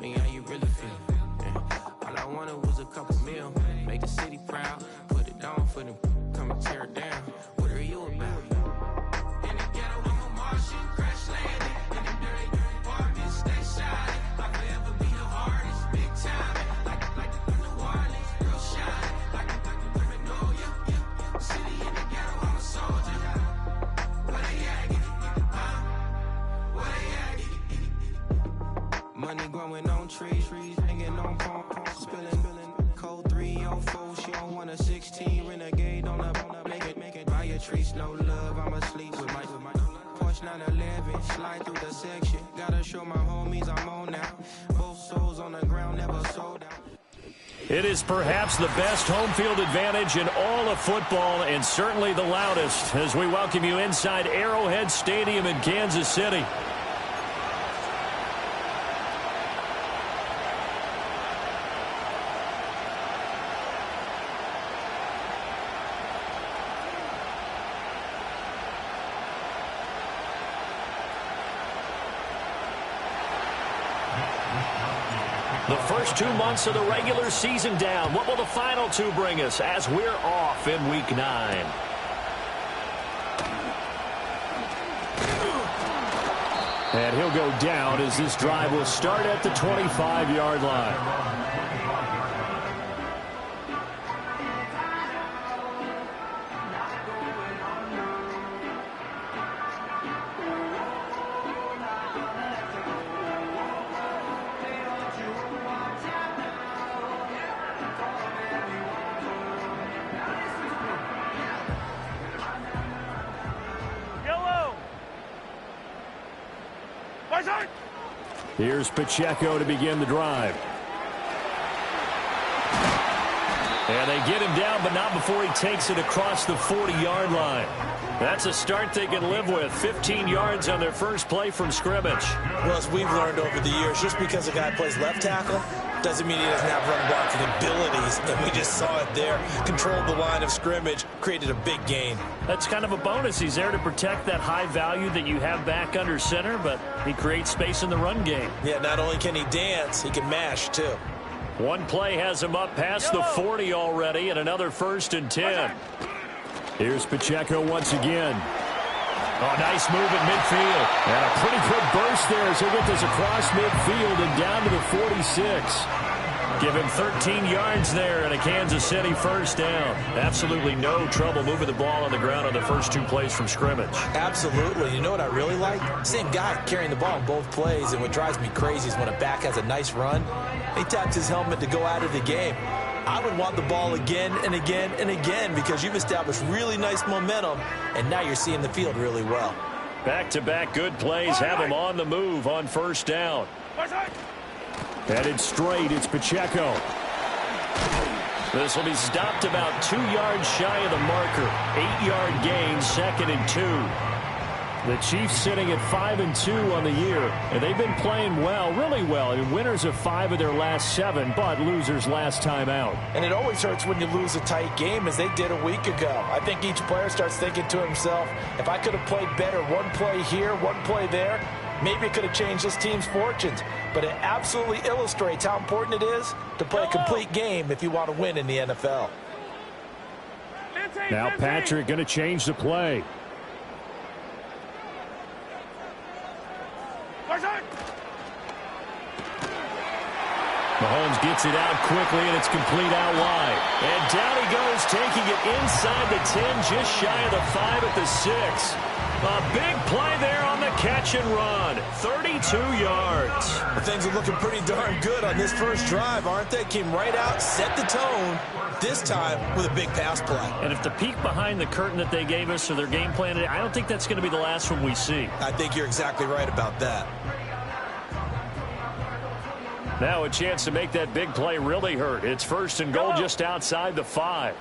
me how you really feel. Yeah. All I wanted was a couple meal, make the city proud, put it down for them, come and tear it down. What are you about? In the ghetto, I'm a Martian, crash landing. In the dirty apartments, stay shining. I'll forever be the hardest, big time. Like the New Orleans, real shine. Like the Magnolia, yeah. City in the ghetto, I'm a soldier. Where they at? Where they at? Money growing on trees, hanging on palm, spilling. Code 304, she don't want a 16. Renegade on the make it. Buy your trees, no love, I'm asleep with my Porsche 911, slide through the section. Gotta show my homies I'm on now. Both souls on the ground, never sold out. It is perhaps the best home field advantage in all of football, and certainly the loudest, as we welcome you inside Arrowhead Stadium in Kansas City. The first 2 months of the regular season down. What will the final two bring us as we're off in Week 9? And he'll go down as this drive will start at the 25-yard line. Here's Pacheco to begin the drive. And they get him down, but not before he takes it across the 40-yard line. That's a start they can live with. 15 yards on their first play from scrimmage. Well, as we've learned over the years, just because a guy plays left tackle doesn't mean he doesn't have run blocking abilities. And we just saw it there. Controlled the line of scrimmage, created a big gain. That's kind of a bonus. He's there to protect that high value that you have back under center, but he creates space in the run game. Yeah, not only can he dance, he can mash, too. One play has him up past the 40 already, and another 1st and 10. Here's Pacheco once again. Oh, nice move at midfield. And a pretty good burst there as he'll get this across midfield and down to the 46. Give him 13 yards there and a Kansas City first down. Absolutely no trouble moving the ball on the ground on the first 2 plays from scrimmage. Absolutely. You know what I really like? Same guy carrying the ball in both plays, and what drives me crazy is when a back has a nice run, he taps his helmet to go out of the game. I would want the ball again and again and again because you've established really nice momentum, and now you're seeing the field really well. Back-to-back good plays have him on the move on first down. Headed straight, it's Pacheco. This will be stopped about 2 yards shy of the marker. 8-yard gain, 2nd and 2. The Chiefs sitting at 5-2 on the year, and they've been playing well, really well. And winners of 5 of their last 7, but losers last time out. And it always hurts when you lose a tight game, as they did a week ago. I think each player starts thinking to himself, if I could have played better one play here, one play there, maybe it could have changed this team's fortunes. But it absolutely illustrates how important it is to play a complete game if you want to win in the NFL. Now Patrick going to change the play. Mahomes gets it out quickly, and it's complete out wide. And down he goes, taking it inside the 10, just shy of the 5 at the 6. A big play there on the catch and run. 32 yards. Well, things are looking pretty darn good on this first drive, aren't they? Came right out, set the tone, this time with a big pass play. And if the peek behind the curtain that they gave us or their game plan, I don't think that's going to be the last one we see. I think you're exactly right about that. Now a chance to make that big play really hurt. It's 1st and goal just outside the 5.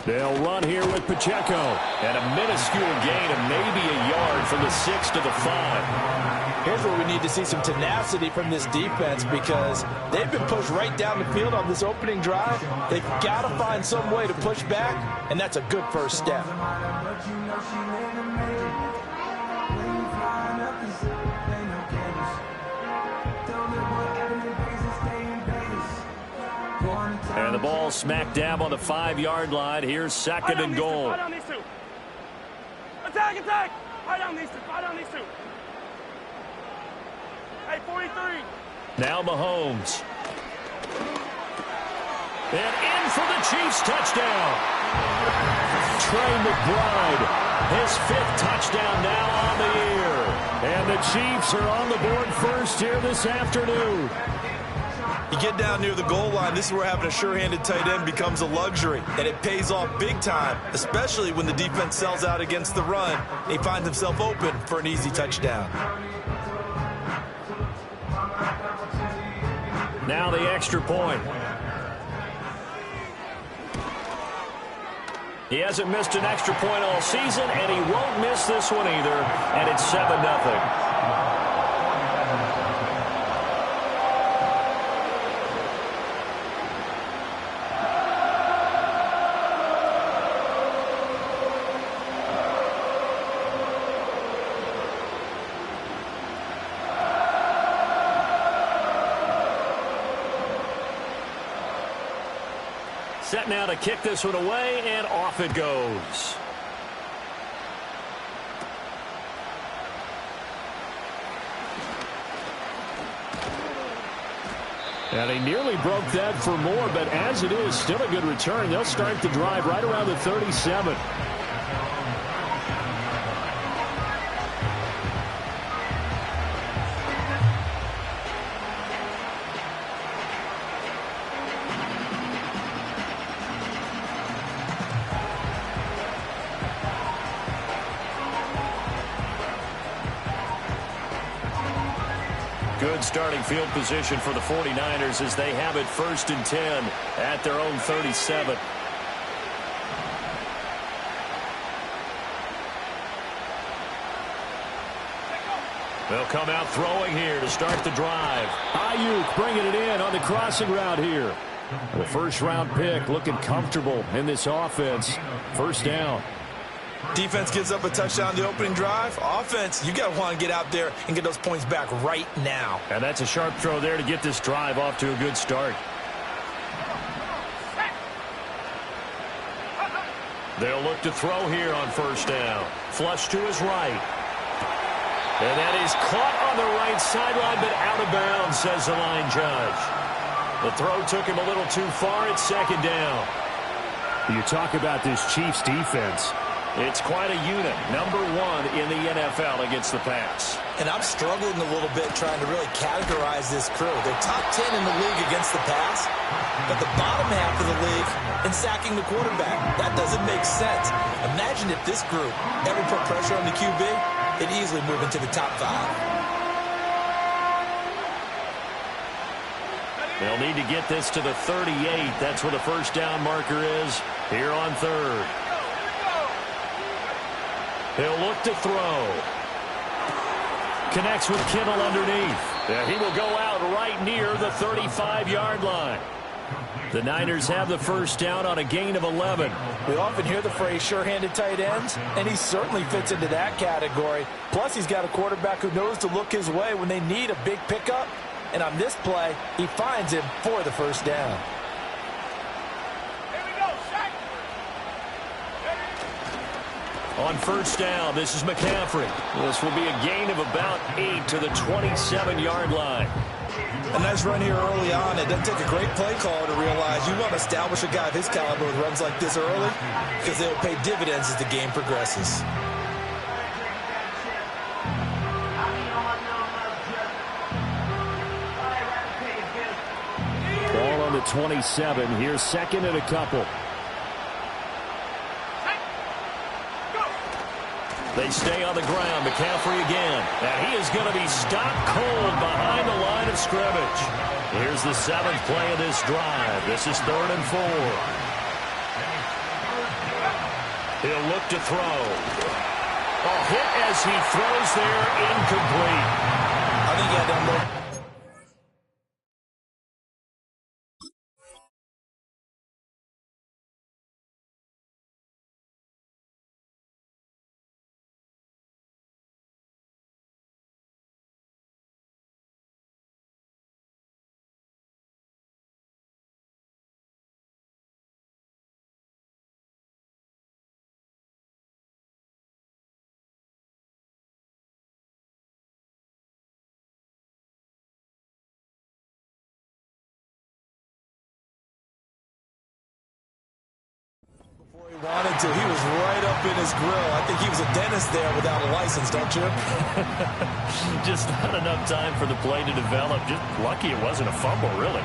They'll run here with Pacheco. And a minuscule gain of maybe a yard from the 6 to the 5. Here's where we need to see some tenacity from this defense because they've been pushed right down the field on this opening drive. They've got to find some way to push back, and that's a good first step. And the ball smack dab on the 5-yard line. Here's second and goal. Fight on these two. Attack, attack. Fight on these two. Fight on these two. Hey, 43. Now Mahomes. And in for the Chiefs touchdown. Trey McBride, his 5th touchdown now on the year. And the Chiefs are on the board first here this afternoon. You get down near the goal line, this is where having a sure-handed tight end becomes a luxury. And it pays off big time, especially when the defense sells out against the run. And he finds himself open for an easy touchdown. Now the extra point. He hasn't missed an extra point all season, and he won't miss this one either. And it's 7-0. Set now to kick this one away, and off it goes. And he nearly broke that for more, but as it is, still a good return. They'll start the drive right around the 37. Good starting field position for the 49ers as they have it 1st and 10 at their own 37. They'll come out throwing here to start the drive. Ayuk bringing it in on the crossing route here. The first-round pick looking comfortable in this offense. First down. Defense gives up a touchdown the opening drive. Offense, you got to want to get out there and get those points back right now. And that's a sharp throw there to get this drive off to a good start. They'll look to throw here on first down. Flush to his right. And that is caught on the right sideline, but out of bounds, says the line judge. The throw took him a little too far at second down. You talk about this Chiefs defense. It's quite a unit, number 1 in the NFL against the pass. And I'm struggling a little bit trying to really categorize this crew. They're top 10 in the league against the pass, but the bottom half of the league in sacking the quarterback. That doesn't make sense. Imagine if this group ever put pressure on the QB, they'd easily move into the top 5. They'll need to get this to the 38. That's where the first down marker is here on 3rd. He'll look to throw. Connects with Kittle underneath. Yeah, he will go out right near the 35-yard line. The Niners have the first down on a gain of 11. We often hear the phrase sure-handed tight ends, and he certainly fits into that category. Plus, he's got a quarterback who knows to look his way when they need a big pickup. And on this play, he finds him for the first down. On first down, this is McCaffrey. This will be a gain of about 8 to the 27-yard line. A nice run here early on. It doesn't take a great play caller to realize you want to establish a guy of his caliber with runs like this early because they'll pay dividends as the game progresses. Ball on the 27. Here's second and a couple. They stay on the ground. McCaffrey again. And he is going to be stopped cold behind the line of scrimmage. Here's the 7th play of this drive. This is 3rd and 4. He'll look to throw. A hit as he throws there, incomplete. I think he had to Wanted to. He was right up in his grill. I think he was a dentist there without a license, don't you? Just not enough time for the play to develop. Just lucky it wasn't a fumble, really.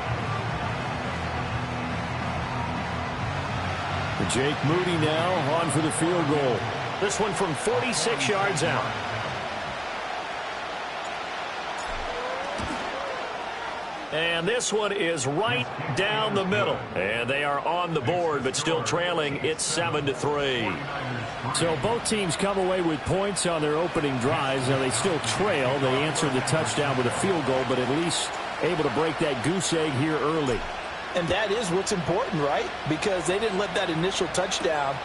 Jake Moody now on for the field goal. This one from 46 yards out. And this one is right down the middle. And they are on the board, but still trailing. It's 7-3. So both teams come away with points on their opening drives. Now they still trail. They answered the touchdown with a field goal, but at least able to break that goose egg here early. And that is what's important, right? Because they didn't let that initial touchdown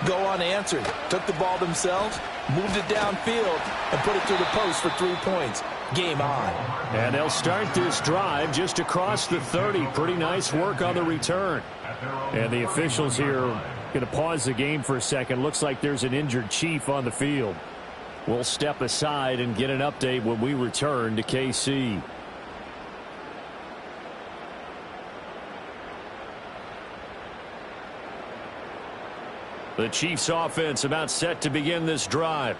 go unanswered. Took the ball themselves, moved it downfield, and put it through the post for 3 points. Game on. And they'll start this drive just across the 30. Pretty nice work on the return. And the officials here are going to pause the game for a second. Looks like there's an injured Chief on the field. We'll step aside and get an update when we return to KC. The Chiefs offense about set to begin this drive.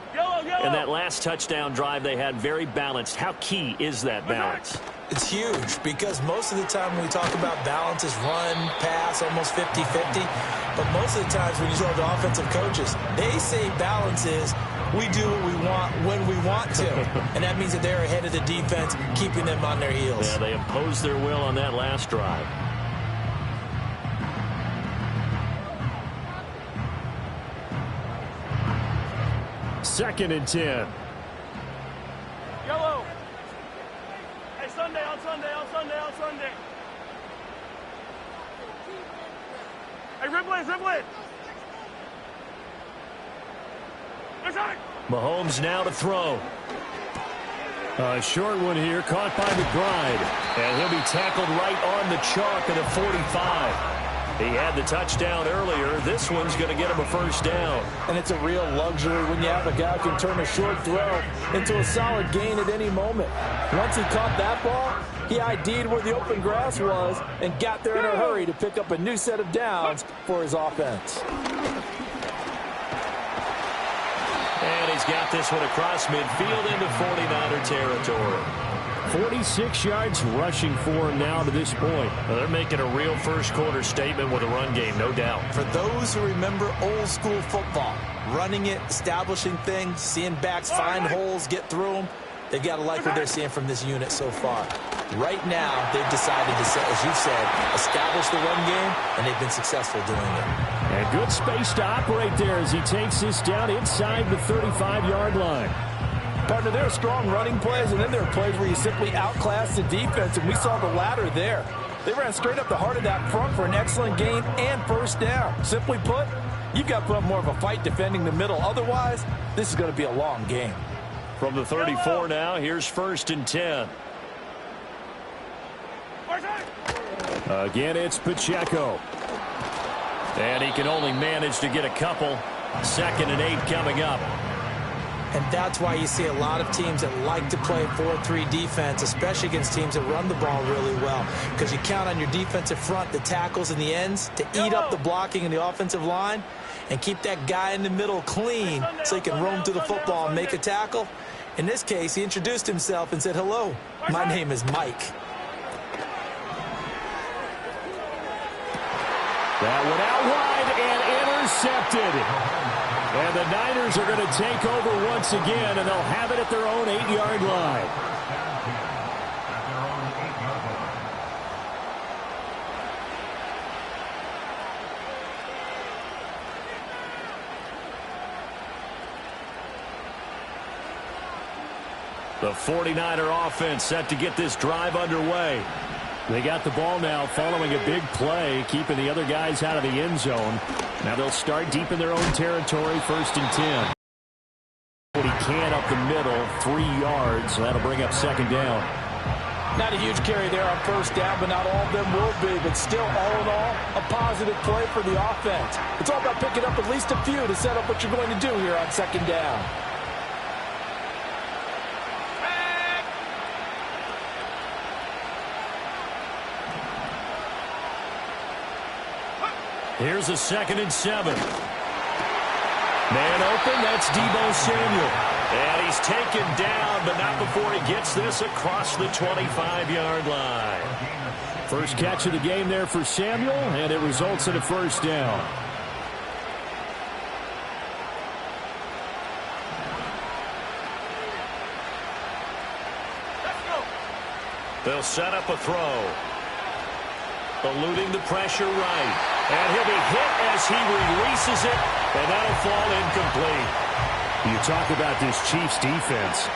And that last touchdown drive they had very balanced. How key is that balance? It's huge because most of the time when we talk about balance is run, pass, almost 50-50. But most of the times when you talk to offensive coaches, they say balance is we do what we want when we want to. And that means that they're ahead of the defense, keeping them on their heels. Yeah, they imposed their will on that last drive. Second and 10. Yellow. Hey, Sunday, on Sunday, on Sunday, on Sunday. Hey, Riblin, Riblin. Mahomes now to throw. A short one here, caught by McBride. And he'll be tackled right on the chalk at the 45. He had the touchdown earlier. This one's going to get him a first down. And it's a real luxury when you have a guy who can turn a short throw into a solid gain at any moment. Once he caught that ball, he ID'd where the open grass was and got there in a hurry to pick up a new set of downs for his offense. And he's got this one across midfield into 49er territory. 46 yards rushing for him now to this point. Well, they're making a real first-quarter statement with a run game, no doubt. For those who remember old-school football, running it, establishing things, seeing backs find holes, get through them, they've got to like what they're seeing from this unit so far. Right now, they've decided to, as you said, establish the run game, and they've been successful doing it. And good space to operate there as he takes this down inside the 35-yard line. Partner, there are strong running plays, and then there are plays where you simply outclass the defense, and we saw the latter there. They ran straight up the heart of that front for an excellent gain and first down. Simply put, you've got to put up more of a fight defending the middle. Otherwise, this is going to be a long game. From the 34 now, here's first and 10. Again, it's Pacheco. And he can only manage to get a couple. 2nd and 8 coming up. And that's why you see a lot of teams that like to play 4-3 defense, especially against teams that run the ball really well. Because you count on your defensive front, the tackles and the ends, to eat up the blocking in the offensive line and keep that guy in the middle clean so he can roam through the football and make a tackle. In this case, he introduced himself and said, "Hello, my name is Mike." That one out wide and intercepted. And the Niners are going to take over once again, and they'll have it at their own 8-yard line. The 49er offense set to get this drive underway. They got the ball now following a big play, keeping the other guys out of the end zone. Now they'll start deep in their own territory, 1st and 10. What he can up the middle, 3 yards. That'll bring up 2nd down. Not a huge carry there on first down, but not all of them will be. But still, all in all, a positive play for the offense. It's all about picking up at least a few to set up what you're going to do here on 2nd down. Here's a 2nd and 7. Man open, that's Deebo Samuel. And he's taken down, but not before he gets this across the 25-yard line. First catch of the game there for Samuel, and it results in a first down. They'll set up a throw. Eluding the pressure right. And he'll be hit as he releases it, and that'll fall incomplete. You talk about this Chiefs defense.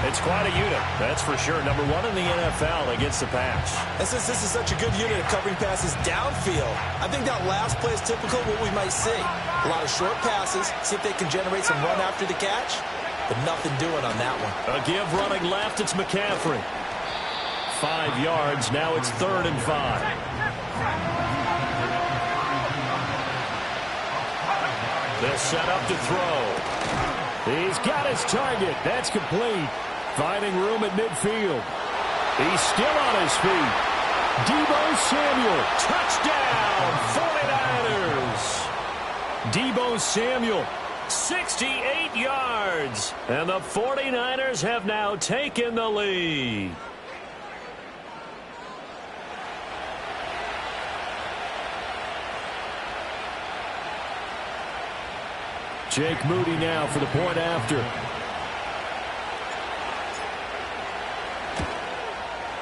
It's quite a unit, that's for sure. Number one in the NFL against the pass. And since this is such a good unit of covering passes downfield, I think that last play is typical of what we might see. A lot of short passes, see if they can generate some run after the catch, but nothing doing on that one. A give running left, it's McCaffrey. 5 yards, now it's 3rd and 5. They'll set up to throw. He's got his target. That's complete. Finding room at midfield. He's still on his feet. Deebo Samuel. Touchdown, 49ers. Deebo Samuel, 68 yards. And the 49ers have now taken the lead. Jake Moody now for the point after.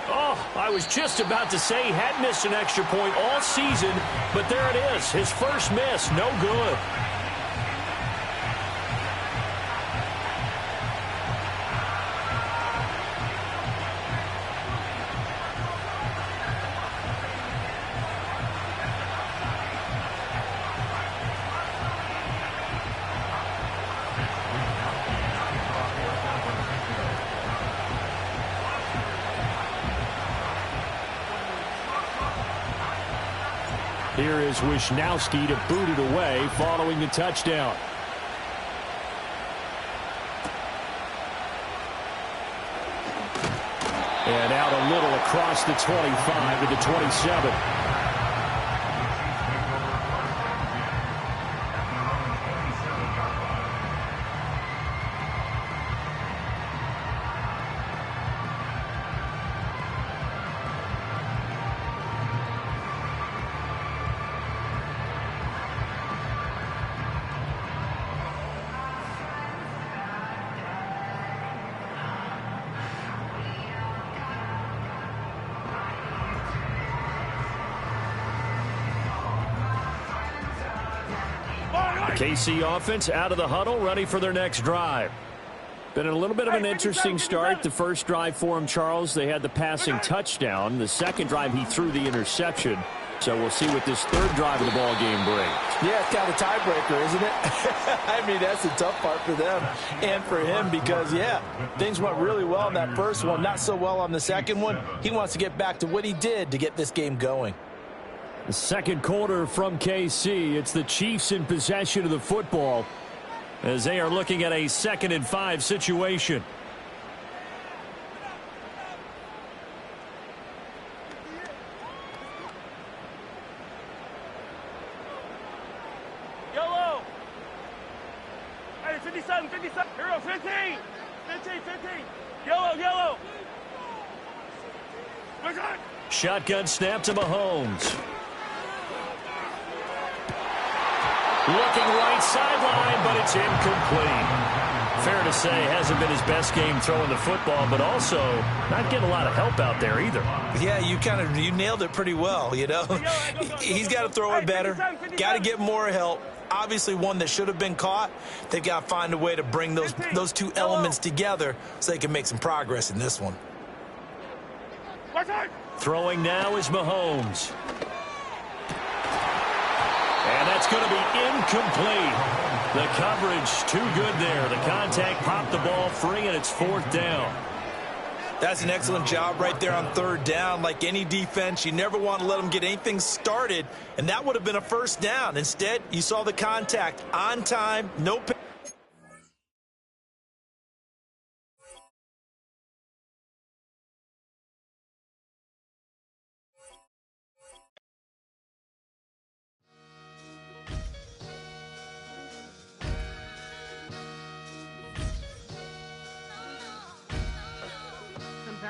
Oh, I was just about to say he had missed an extra point all season, but there it is. His first miss, no good. Here is Wisnowski to boot it away following the touchdown. And out a little across the 25 to the 27. KC offense out of the huddle, ready for their next drive. Been a little bit of an interesting start. The first drive for him, Charles, they had the passing touchdown. The second drive, he threw the interception. So we'll see what this third drive of the ball game brings. Yeah, it's kind of a tiebreaker, isn't it? I mean, that's the tough part for them and for him because, yeah, things went really well on that first one, not so well on the second one. He wants to get back to what he did to get this game going. The second quarter from KC. It's the Chiefs in possession of the football as they are looking at a 2nd and 5 situation. Yellow. Hey, 57, 57. Hero, 15. 15, 15. Yellow. Shotgun snap to Mahomes. Looking right sideline, but it's incomplete. Fair to say, hasn't been his best game throwing the football, but also not getting a lot of help out there either. Yeah, you nailed it pretty well, you know. He's got to throw it better, got to get more help. Obviously one that should have been caught. They've got to find a way to bring those two elements together so they can make some progress in this one. Throwing now is Mahomes. And that's going to be incomplete. The coverage too good there. The contact popped the ball free, and it's 4th down. That's an excellent job right there on 3rd down. Like any defense, you never want to let them get anything started, and that would have been a first down. Instead, you saw the contact on time, no penalty.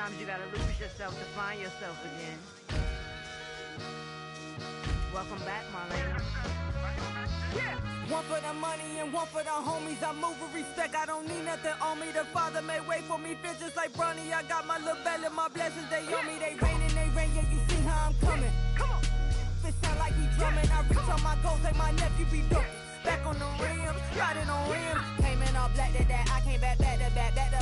Sometimes you gotta lose yourself to find yourself again. Welcome back, Marlena. Yeah. One for the money and one for the homies. I move with respect, I don't need nothing on me. The Father made way for me, feel just like Bronny. I got my little belly, my blessings, they on me. They rain and they rain, yeah, you see how I'm coming. Come on. It sound like he drumming. I reach on my goals like my nephew be dope. Back on the rims, riding on rims. Came in all black to that, I came back to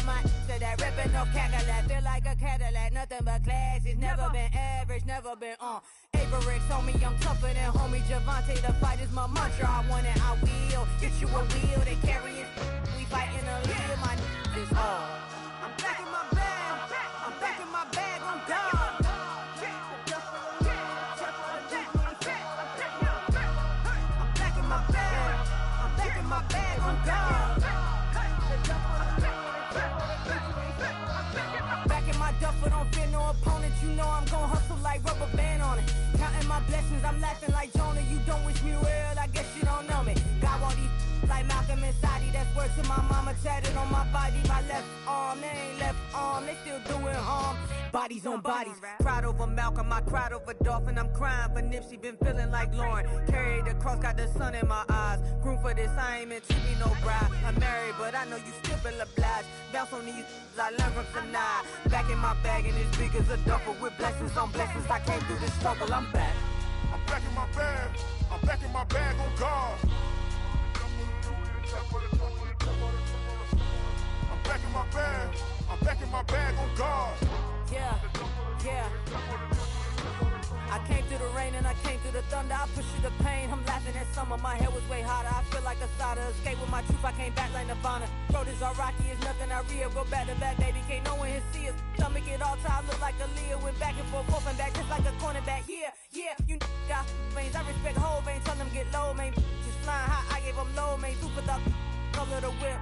my to that ripping no Cadillac. Feel like a Cadillac, nothing but class. It's never been average, never been on. Averix on me, I'm tougher than homie Javante. The fight is my mantra, I want it, I will. Get you a wheel, they carry it. We fighting a little, my is all. I'm back in my bag, I'm back in my bag, I'm done. My bag on God. Back in my duffel, don't fear no opponent. You know I'm gon' hustle like rubber band on it. Counting my blessings, I'm laughing like Jonah. You don't wish me well, I guess you don't know me. Got all these like Malcolm and Sadie. That's word to my mama, tatted on my body. My left arm, they ain't left arm, they still doing harm. Bodies on bodies, cried over Malcolm, I cried over Dolphin. I'm crying for Nipsey, been feeling like Lauren. Carried the cross, got the sun in my eyes. Room for this, I ain't meant to be no bride. I'm married, but I know you still feel obliged. Bounce on these, I learned from tonight. Back in my bag, and it's big as a duffel. With blessings on blessings, I came through the struggle, I'm back. I'm back in my bag, I'm back in my bag on God. I'm back in my bag, I'm back in my bag on God. Yeah, yeah. I came through the rain and I came through the thunder. I pushed through the pain, I'm laughing at summer. My head was way hotter, I feel like a cider. Escape with my truth, I came back like Nirvana. Road is all rocky, it's nothing I real. Go back to back, baby, can't no one here see us. Stomach it all time, look like a Leah. Went back and forth and back, just like a cornerback. Yeah, yeah, you got veins, I respect whole veins. Tell them get low, man. Just flying high, I gave them low, man. Super the color the whip.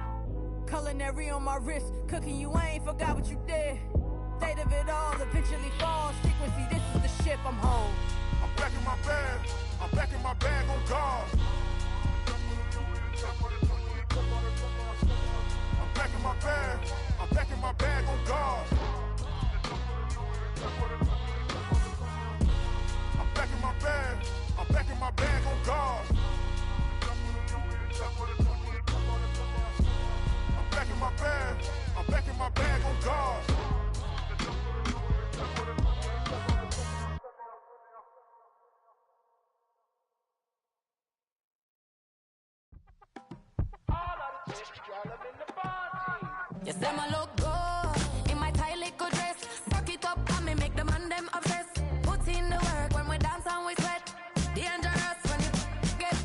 Culinary on my wrist, cooking you, I ain't forgot what you did. State of it all, eventually falls. Frequency, this is the ship, I'm home. I'm back in my bag, I'm back in my bag on God. I'm back in my bag, I'm back in my bag on God. I'm back in my bag, I'm back in my bag on God. I'm back in my bag, I'm back in my bag on God. You say my look good in my tight little dress. Rock it up and me make the man them obsessed. Put in the work when we dance and we sweat. Dangerous when you get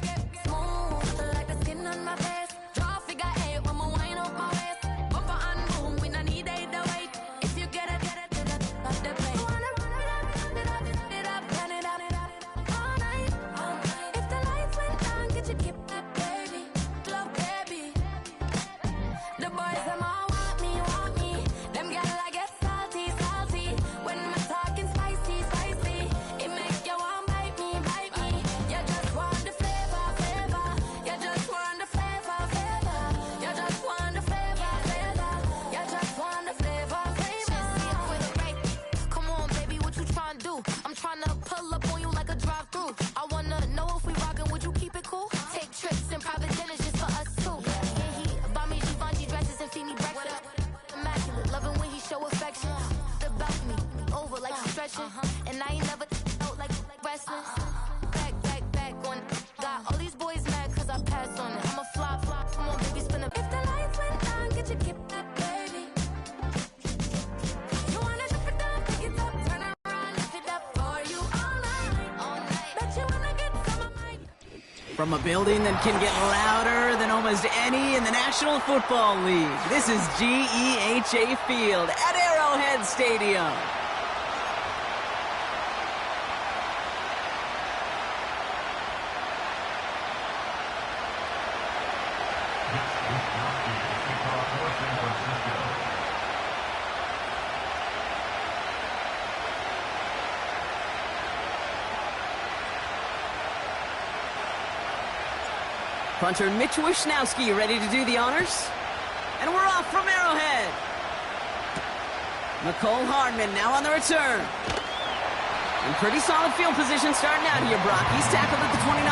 smooth like the skin on my face. Draw figure 8 when we wind up my waist. Bumper and boom, we no need either wait. If you get it, to the top of the plate. Wanna run it up, turn it up, all night. If the lights went down, get you keep that baby, love baby. The boys them all want me. Them gyal I get salty. When my talking spicy. It make you want bite me. You just want the flavor. You just want the flavor. You just want the flavor. You just want the flavor. With a right. Come on, baby, what you tryna do? I'm tryna pull up on you like a drive-through. I wanna know if we rockin', would you keep it cool? Take trips in private dinners just for us two. Yeah, he buy me Givenchy dresses and feed me breakfast. Immaculate, loving when he show affection. About me, over like stretching. And I ain't never out like wrestling. Back on. Got all these boys mad cause I passed on it. I'm a flop. Come on, baby, spin up. If the lights went down, get you keep that baby. You wanna dip it down, pick it up, turn around, lift it up for you all night. Bet you wanna get some of mine. From a building that can get louder than almost any in the National Football League, this is GEHA Field at Arrowhead Stadium. Punter Mitch Wishnowski ready to do the honors. And we're off from Arrowhead. Nicole Hardman now on the return. In pretty solid field position starting out here, Brock. He's tackled at the 29.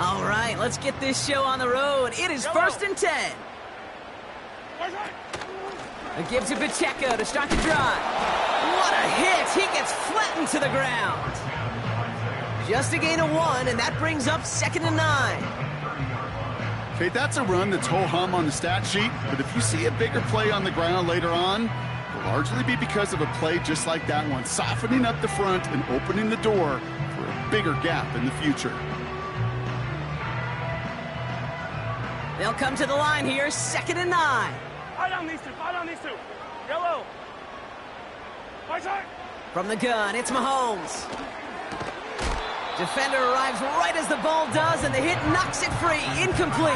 All right, let's get this show on the road. It is 1st and 10. It gives to Pacheco to start the drive. What a hit! He gets flattened to the ground. Just a gain of 1, and that brings up 2nd and 9. Okay, that's a run that's ho-hum on the stat sheet, but if you see a bigger play on the ground later on, it'll largely be because of a play just like that one, softening up the front and opening the door for a bigger gap in the future. They'll come to the line here, 2nd and 9. Fight on these two. Yellow. Fight side. From the gun, it's Mahomes. Defender arrives right as the ball does, and the hit knocks it free. Incomplete.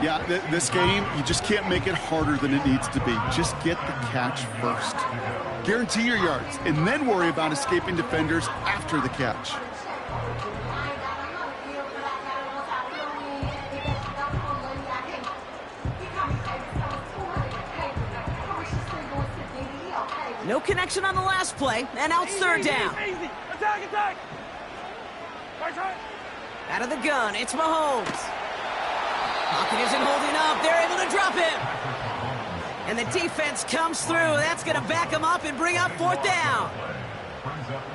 Yeah, this game, you just can't make it harder than it needs to be. Just get the catch first. Guarantee your yards, and then worry about escaping defenders after the catch. No connection on the last play, and now it's 3rd down. Easy. Attack. Out of the gun, it's Mahomes. Pocket isn't holding up. They're able to drop him. And the defense comes through. That's going to back him up and bring up 4th down.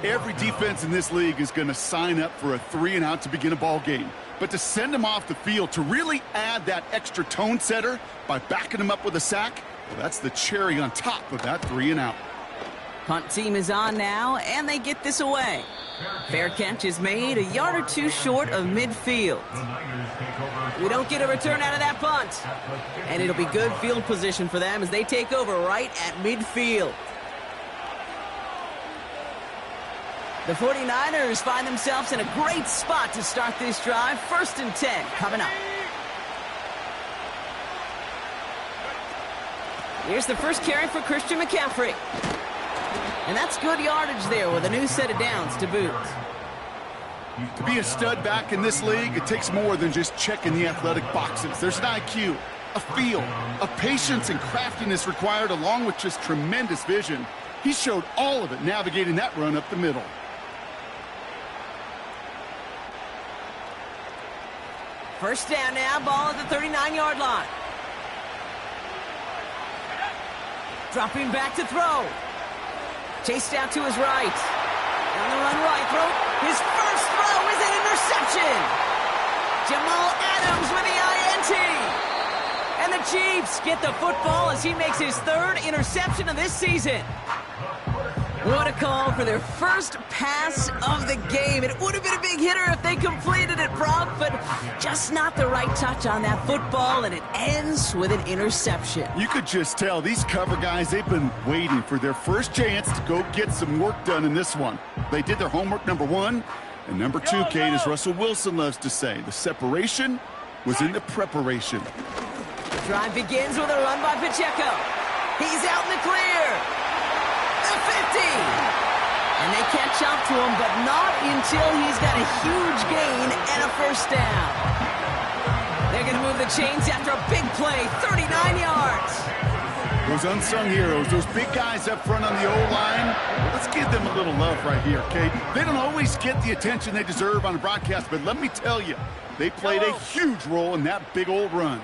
Every defense in this league is going to sign up for a 3-and-out to begin a ball game. But to send him off the field, to really add that extra tone setter by backing him up with a sack, well, that's the cherry on top of that 3-and-out. Punt team is on now, and they get this away. Fair catch is made a yard or 2 short of midfield. We don't get a return out of that punt. And it'll be good field position for them as they take over right at midfield. The 49ers find themselves in a great spot to start this drive. 1st and 10 coming up. Here's the first carry for Christian McCaffrey. And that's good yardage there with a new set of downs to boot. To be a stud back in this league, it takes more than just checking the athletic boxes. There's an IQ, a feel, a patience and craftiness required along with just tremendous vision. He showed all of it navigating that run up the middle. First down now, ball at the 39-yard line. Dropping back to throw. Chased out to his right. On the run right, throw. His first throw is an interception. Jamal Adams with the INT. And the Chiefs get the football as he makes his 3rd interception of this season. What a call for their first pass of the game. It would have been a big hitter if they completed it, Brock, but just not the right touch on that football, and it ends with an interception. You could just tell these cover guys, they've been waiting for their first chance to go get some work done in this one. They did their homework, number 1, and number 2, Kate, as Russell Wilson loves to say, the separation was in the preparation. The drive begins with a run by Pacheco. He's out in the clear. The 50. And they catch up to him, but not until he's got a huge gain and a first down. They're going to move the chains after a big play, 39 yards. Those unsung heroes, those big guys up front on the O-line, let's give them a little love right here, okay? They don't always get the attention they deserve on the broadcast, but let me tell you, they played a huge role in that big old run.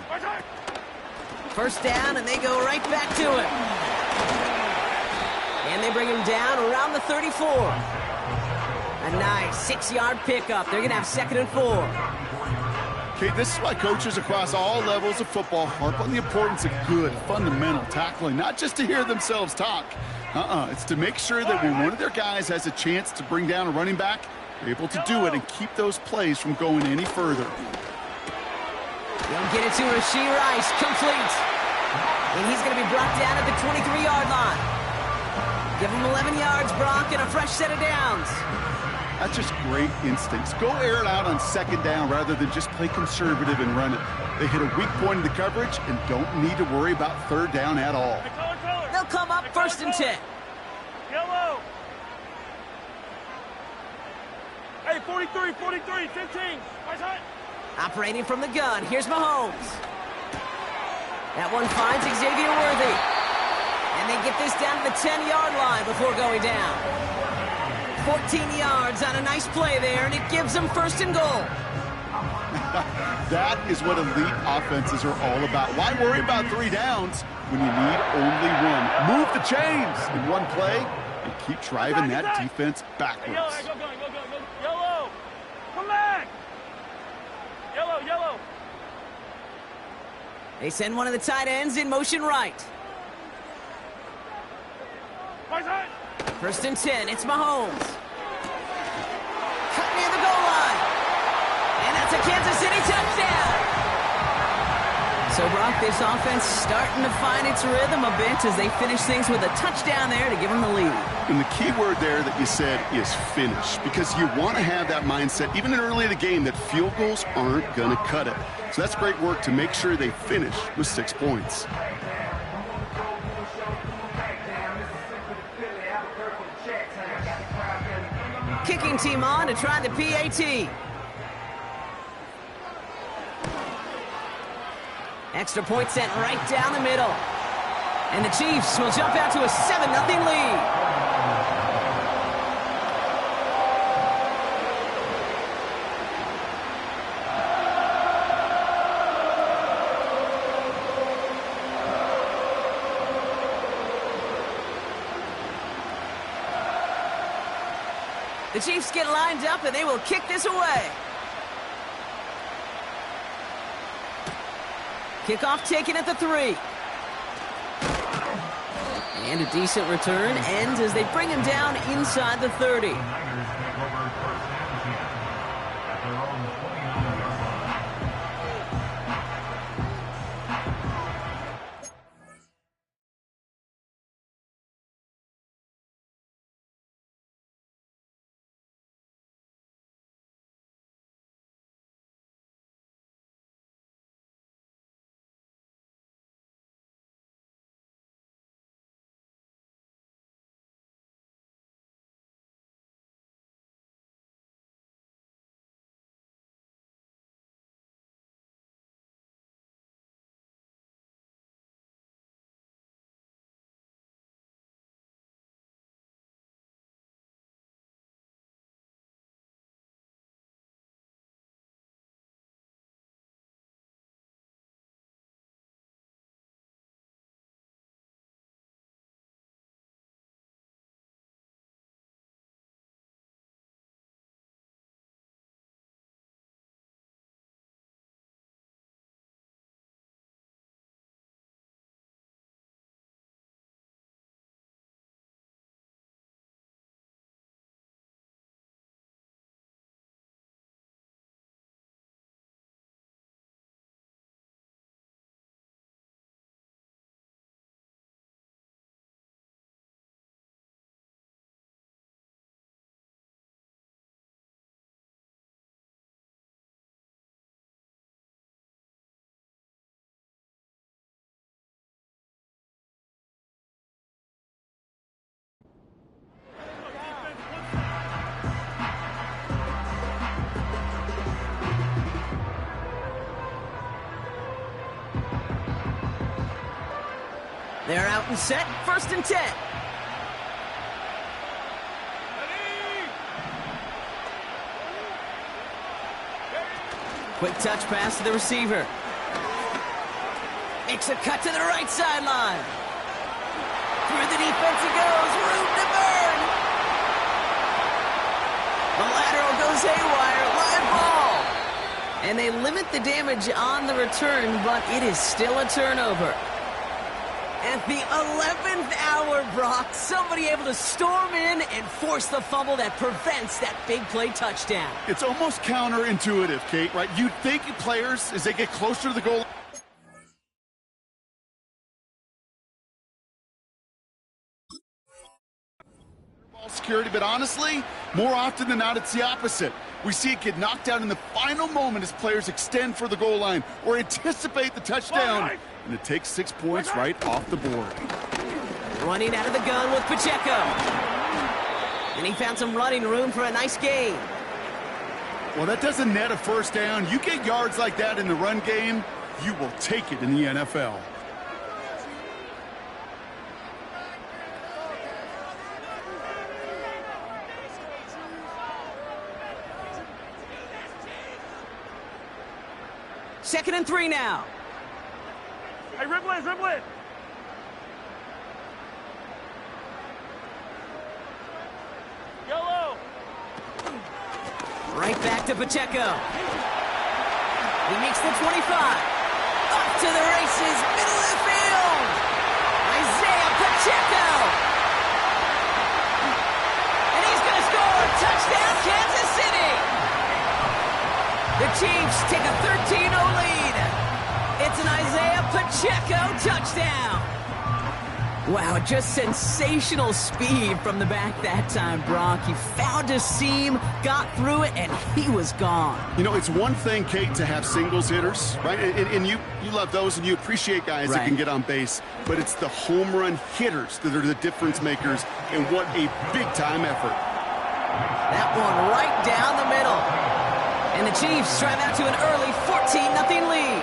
First down, and they go right back to it. And they bring him down around the 34. A nice 6-yard pickup. They're going to have 2nd and 4. Okay, this is why coaches across all levels of football harp on the importance of good, fundamental tackling, not just to hear themselves talk. It's to make sure that when one of their guys has a chance to bring down a running back, they're able to do it and keep those plays from going any further. They'll get it to Rashee Rice, complete. And he's going to be brought down at the 23-yard line. Give him 11 yards, Brock, and a fresh set of downs. That's just great instincts. Go air it out on 2nd down rather than just play conservative and run it. They hit a weak point in the coverage and don't need to worry about 3rd down at all. They'll come up First and 10. Yellow. Hey, 43, 15. Nice hut. Operating from the gun, here's Mahomes. That one finds Xavier Worthy. And they get this down to the 10-yard line before going down. 14 yards on a nice play there, and it gives them first and goal. That is what elite offenses are all about. Why worry about 3 downs when you need only one? Move the chains in one play and keep driving that defense backwards. Go. Yellow. Come back. Yellow. They send one of the tight ends in motion right. First and 10, it's Mahomes. Cut near the goal line. And that's a Kansas City touchdown. So, Brock, this offense starting to find its rhythm a bit as they finish things with a touchdown there to give them the lead. And the key word there that you said is finish, because you want to have that mindset, even early in the game, that field goals aren't going to cut it. So that's great work to make sure they finish with 6 points. Kicking team on to try the PAT. Extra point sent right down the middle. And the Chiefs will jump out to a 7-0 lead. The Chiefs get lined up and they will kick this away. Kickoff taken at the 3. And a decent return ends as they bring him down inside the 30. They're out and set, first and 10. Quick touch pass to the receiver. Makes a cut to the right sideline. Through the defense he goes, room to burn. The lateral goes haywire, live ball. And they limit the damage on the return, but it is still a turnover. At the 11th hour, Brock, somebody able to storm in and force the fumble that prevents that big play touchdown. It's almost counterintuitive, Kate, right? You'd think players, as they get closer to the goal, ball security, but honestly, more often than not, it's the opposite. We see it get knocked out in the final moment as players extend for the goal line or anticipate the touchdown. And it takes 6 points right off the board. Running out of the gun with Pacheco. And he found some running room for a nice gain. Well, that doesn't net a first down. You get yards like that in the run game, you will take it in the NFL. Second and 3 now. Hey, ribble it, ribble it. Yellow. Right back to Pacheco. He makes the 25. Up to the races, middle of the field. Isaiah Pacheco. And he's going to score. Touchdown, Kansas City. The Chiefs take a 13-0 lead. It's an Isaiah Pacheco touchdown. Wow, just sensational speed from the back that time, Brock. He found a seam, got through it, and he was gone. You know, it's one thing, Kate, to have singles hitters, right? And you love those, and you appreciate guys that can get on base. But it's the home run hitters that are the difference makers, and what a big-time effort. That one right down the middle. And the Chiefs drive out to an early 14-0 lead.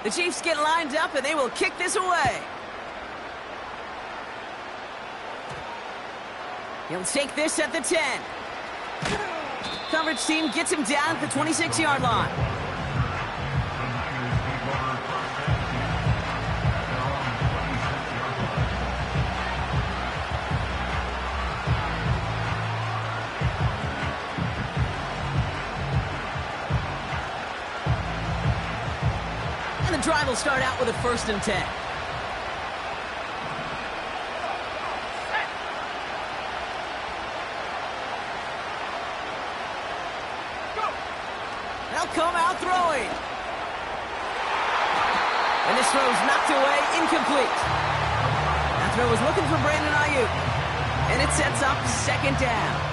The Chiefs get lined up, and they will kick this away. He'll take this at the 10. Coverage team gets him down at the 26-yard line. Drive will start out with a 1st and 10. They'll come out throwing. And this throw is knocked away, incomplete. That throw was looking for Brandon Ayuk. And it sets up 2nd down.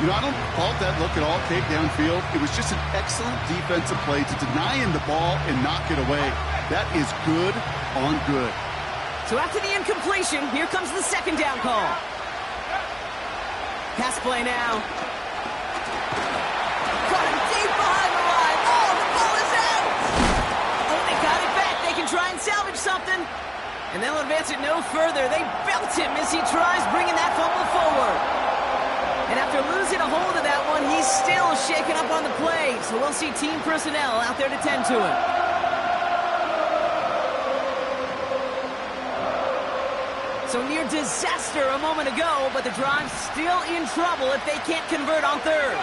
You know, I don't fault that look at all, Kate, downfield. It was just an excellent defensive play to deny him the ball and knock it away. That is good on good. So after the incompletion, here comes the 2nd down call. Pass play now. Caught him deep behind the line. Oh, the ball is out! Oh, they got it back. They can try and salvage something. And they'll advance it no further. They belt him as he tries bringing that fumble forward. And after losing a hold of that one, he's still shaken up on the play. So we'll see team personnel out there to tend to him. So near disaster a moment ago, but the drive's still in trouble if they can't convert on 3rd.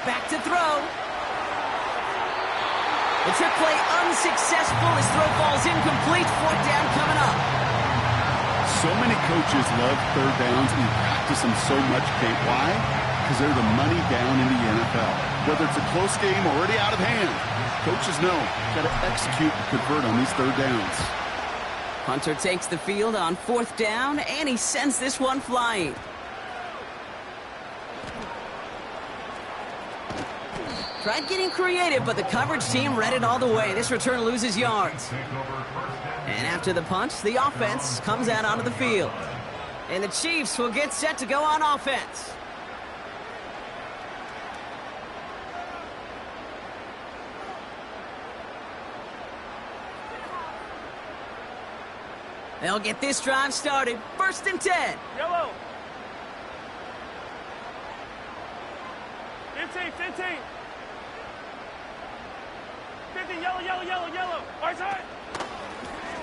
Back to throw. The trick play unsuccessful. His throw falls incomplete. 4th down coming up. So many coaches love 3rd downs and practice them so much, Kate. Why? Because they're the money down in the NFL. Whether it's a close game or already out of hand, coaches know got to execute and convert on these 3rd downs. Hunter takes the field on 4th down, and he sends this one flying. Tried getting creative, but the coverage team read it all the way. This return loses yards. And after the punch, the offense comes out onto the field. And the Chiefs will get set to go on offense. They'll get this drive started. 1st and 10. Yellow. 15, 15. 50, yellow, yellow, yellow, yellow. Right side.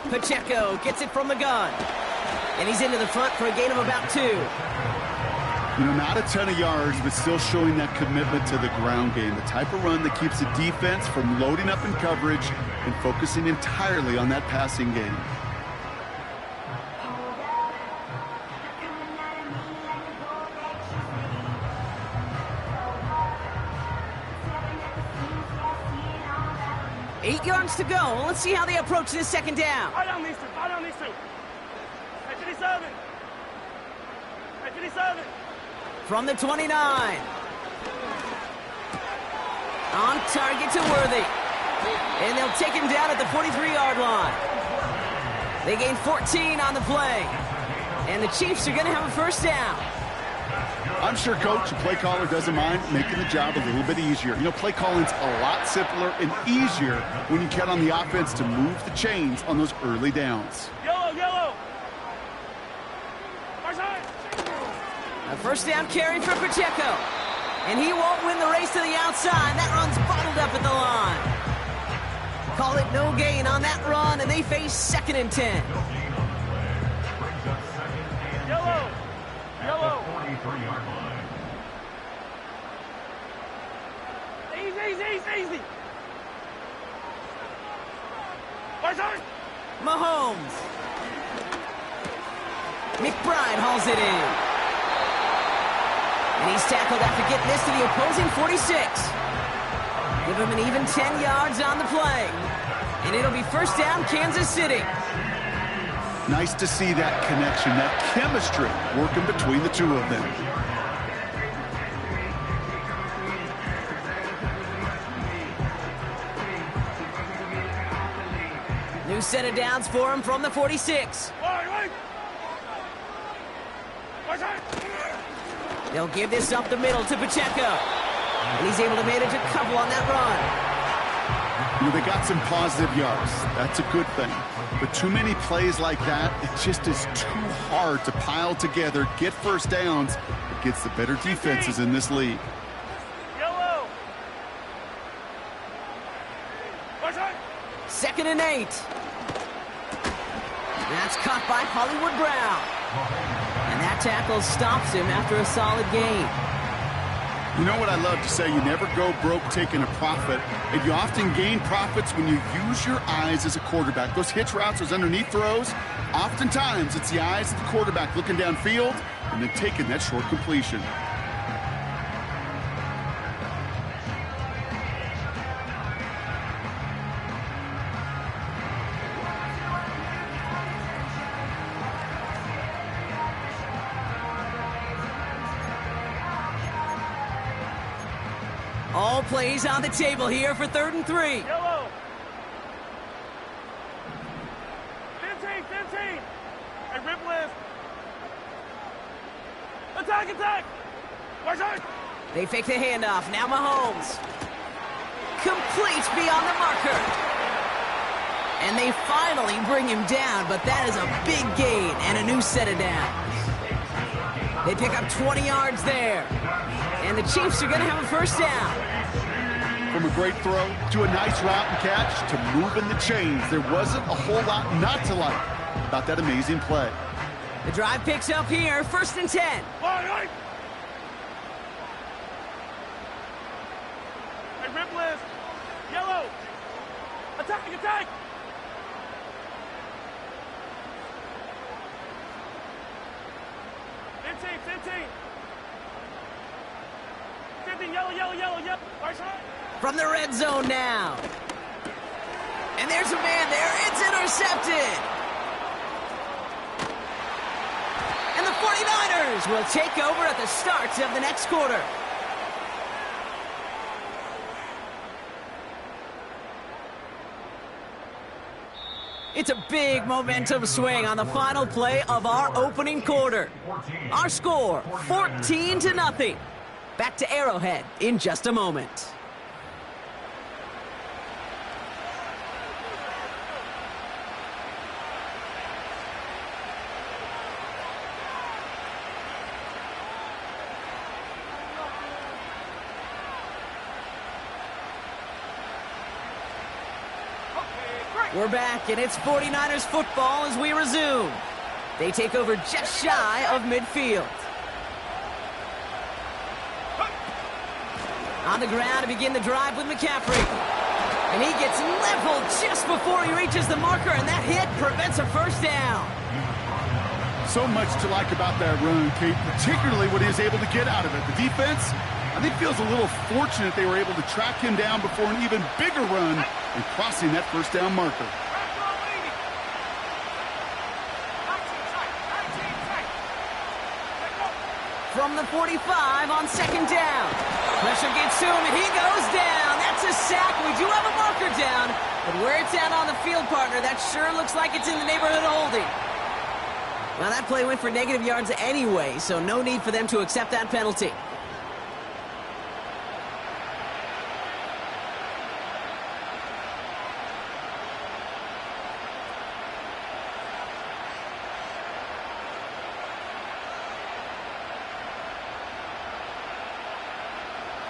Pacheco gets it from the gun. And he's into the front for a gain of about 2. You know, not a ton of yards, but still showing that commitment to the ground game. The type of run that keeps the defense from loading up in coverage and focusing entirely on that passing game. 8 yards to go. Let's see how they approach this second down. Right on these two. Right on these two. Hey, 57. Hey, 57. From the 29. On target to Worthy. And they'll take him down at the 43-yard line. They gain 14 on the play. And the Chiefs are going to have a first down. I'm sure coach and play caller doesn't mind making the job a little bit easier. You know, play calling's a lot simpler and easier when you count on the offense to move the chains on those early downs. Yellow, yellow. A first down carry for Pacheco. And he won't win the race to the outside. That run's bottled up at the line. Call it no gain on that run, and they face 2nd and 10. Yellow. Yellow. Easy. Mahomes. McBride hauls it in. And he's tackled after getting this to the opposing 46. Give him an even 10 yards on the play. And it'll be first down, Kansas City. Nice to see that connection, that chemistry working between the two of them. New set of downs for him from the 46. They'll give this up the middle to Pacheco. And he's able to manage a couple on that run. You know, they got some positive yards. That's a good thing. But too many plays like that, it just is too hard to pile together, get first downs against the better defenses in this league. Yellow. 2nd and 8. That's caught by Hollywood Brown. And that tackle stops him after a solid gain. You know what I love to say? You never go broke taking a profit. And you often gain profits when you use your eyes as a quarterback. Those hitch routes, those underneath throws, oftentimes it's the eyes of the quarterback looking downfield and then taking that short completion. All plays on the table here for 3rd and 3. Yellow. 15. Hey, rip list. Attack. They fake the handoff. Now Mahomes. Complete beyond the marker. And they finally bring him down, but that is a big gain and a new set of downs. They pick up 20 yards there. And the Chiefs are going to have a first down. From a great throw to a nice route and catch to moving the chains, there wasn't a whole lot not to like about that amazing play. The drive picks up here, 1st and 10. Hey, rip list. Yellow. Attack. 15, yellow. From the red zone now. And there's a man there. It's intercepted. And the 49ers will take over at the start of the next quarter. It's a big momentum swing on the final play of our opening quarter. Our score, 14-0. Back to Arrowhead in just a moment. We're back, and it's 49ers football as we resume. They take over just shy of midfield. On the ground to begin the drive with McCaffrey. And he gets leveled just before he reaches the marker, and that hit prevents a first down. So much to like about that run, Kate, particularly what he was able to get out of it. The defense, I think feels a little fortunate they were able to track him down before an even bigger run and crossing that first down marker. From the 45 on second down. Pressure gets to him, and he goes down. That's a sack. We do have a marker down, but where it's at on the field, partner, that sure looks like it's in the neighborhood of holding. Well, that play went for negative yards anyway, so no need for them to accept that penalty.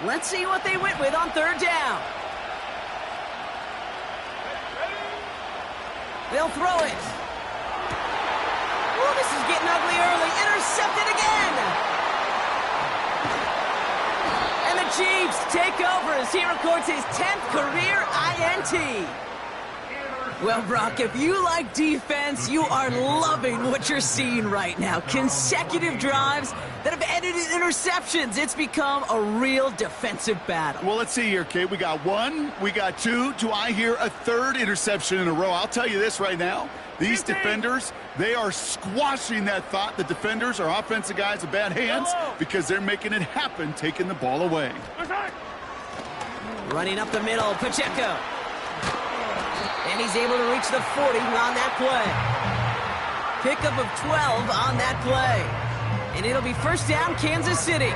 Let's see what they went with on third down. They'll throw it. Oh, this is getting ugly early. Intercepted again. And the Chiefs take over as he records his 10th career INT. Well, Brock, if you like defense, you are loving what you're seeing right now. Consecutive drives that have ended in interceptions. It's become a real defensive battle. Well, let's see here, Kate. We got one, we got two. Do I hear a third interception in a row? I'll tell you this right now. These defenders, they are squashing that thought. The defenders are offensive guys with bad hands because they're making it happen, taking the ball away. Running up the middle, Pacheco. And he's able to reach the 40 on that play. Pickup of 12 on that play. And it'll be first down, Kansas City.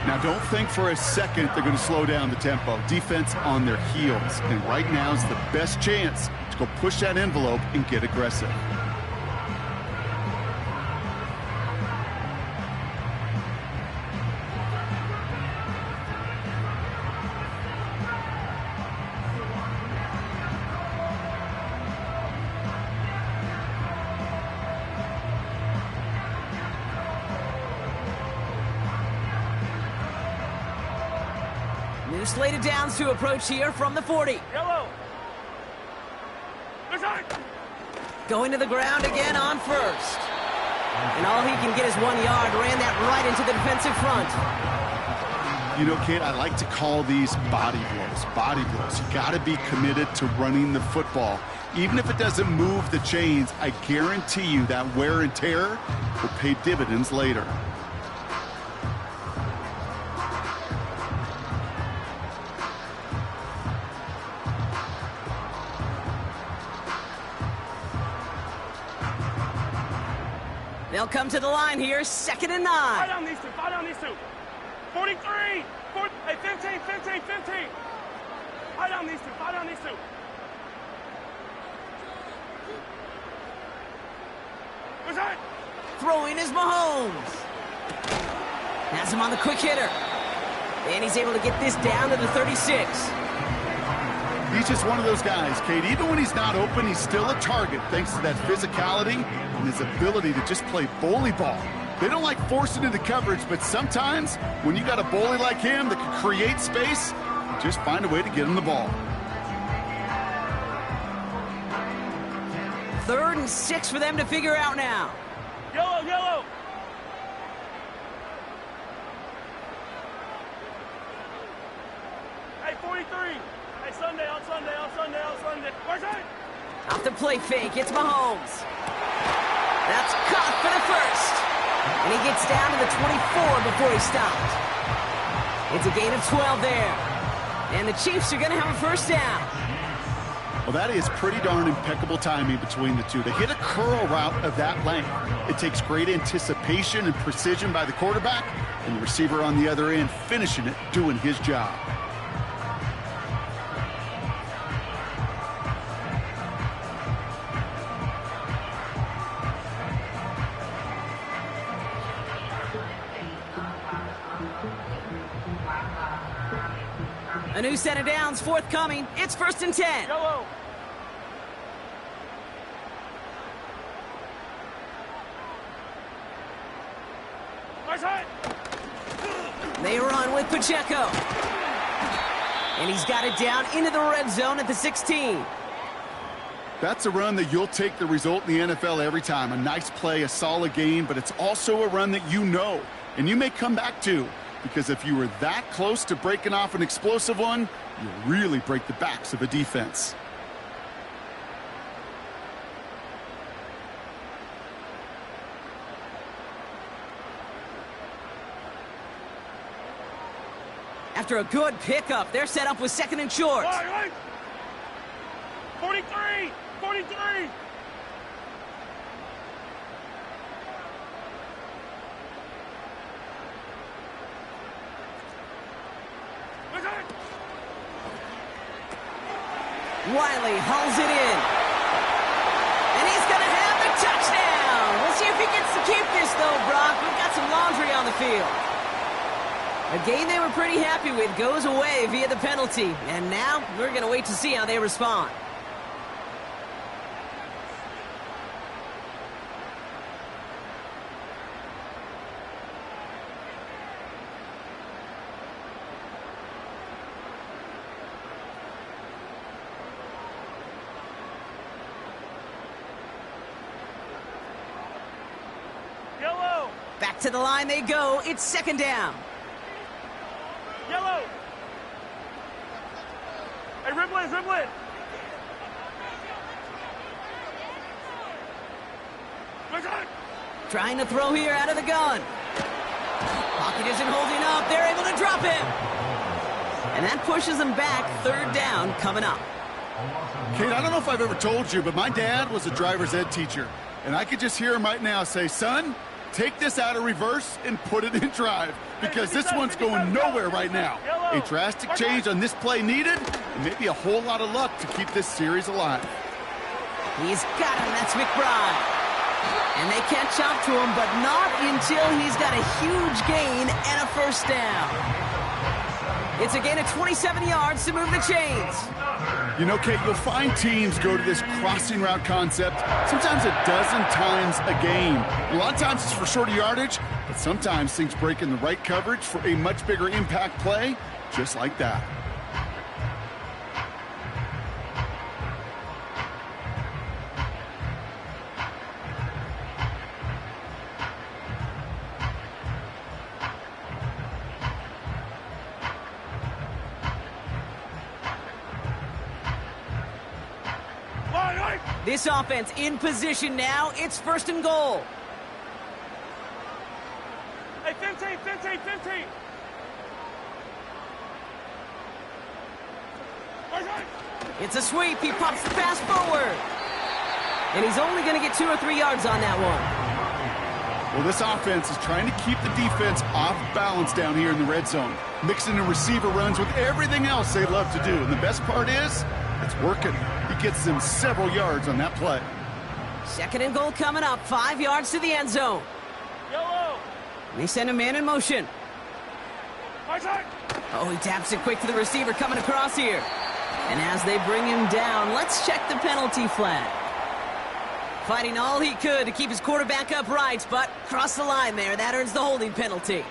Now, don't think for a second they're going to slow down the tempo. Defense on their heels. And right now is the best chance to go push that envelope and get aggressive. New slated downs to approach here from the 40. Yellow. Going to the ground again on first. And all he can get is 1 yard. Ran that right into the defensive front. You know, Kate, I like to call these body blows. Body blows. You got to be committed to running the football. Even if it doesn't move the chains, I guarantee you that wear and tear will pay dividends later. They'll come to the line here, 2nd and 9. Fire down these two, fire down these two. 43, 40, hey, 15. Fire down these two, fire down these two. What's that? Throwing is Mahomes. Has him on the quick hitter. And he's able to get this down to the 36. He's just one of those guys, Kate. Even when he's not open, he's still a target thanks to that physicality and his ability to just play bully ball. They don't like forcing into coverage, but sometimes when you got a bully like him that can create space, just find a way to get him the ball. 3rd and 6 for them to figure out now. Yellow. Hey, 43. Hey, Sunday. Where's that? Off the play fake, it's Mahomes. That's caught for the first. And he gets down to the 24 before he stopped. It's a gain of 12 there. And the Chiefs are going to have a first down. Well, that is pretty darn impeccable timing between the two. To hit a curl route of that length, it takes great anticipation and precision by the quarterback, and the receiver on the other end finishing it, doing his job. A new set of downs forthcoming. It's 1st and 10. Yellow. They run with Pacheco. And he's got it down into the red zone at the 16. That's a run that you'll take the result in the NFL every time. A nice play, a solid gain, but it's also a run that you know, and you may come back to. because if you were that close to breaking off an explosive one, you really break the backs of a defense. After a good pickup, they're set up with second and short. 43! 43! Wiley hauls it in. And he's going to have the touchdown. We'll see if he gets to keep this, though, Brock. We've got some laundry on the field. A game they were pretty happy with goes away via the penalty. And now we're going to wait to see how they respond. Back to the line they go. It's second down. Yellow. Hey, Riblet, Riblet. Trying to throw here out of the gun. Pocket isn't holding up. They're able to drop him. And that pushes them back. Third down coming up. Kate, I don't know if I've ever told you, but my dad was a driver's ed teacher. And I could just hear him right now say, son, take this out of reverse and put it in drive, because this one's going nowhere right now. A drastic change on this play needed, and maybe a whole lot of luck to keep this series alive. He's got him. That's McBride. And they catch up to him, but not until he's got a huge gain and a first down. It's a gain of 27 yards to move the chains. You know, Kate, you'll find teams go to this crossing route concept sometimes a dozen times a game. A lot of times it's for shorter yardage, but sometimes things break in the right coverage for a much bigger impact play, just like that. This offense in position now. It's first and goal. Hey, 15, 15, 15. It's a sweep. He pops the pass forward. And he's only going to get 2 or 3 yards on that one. Well, this offense is trying to keep the defense off balance down here in the red zone, mixing in receiver runs with everything else they love to do. And the best part is, it's working. He gets them several yards on that play. Second and goal coming up. 5 yards to the end zone. Yellow. They send a man in motion. Oh, he taps it quick to the receiver coming across here. And as they bring him down, let's check the penalty flag. Fighting all he could to keep his quarterback upright, but crossed the line there. That earns the holding penalty.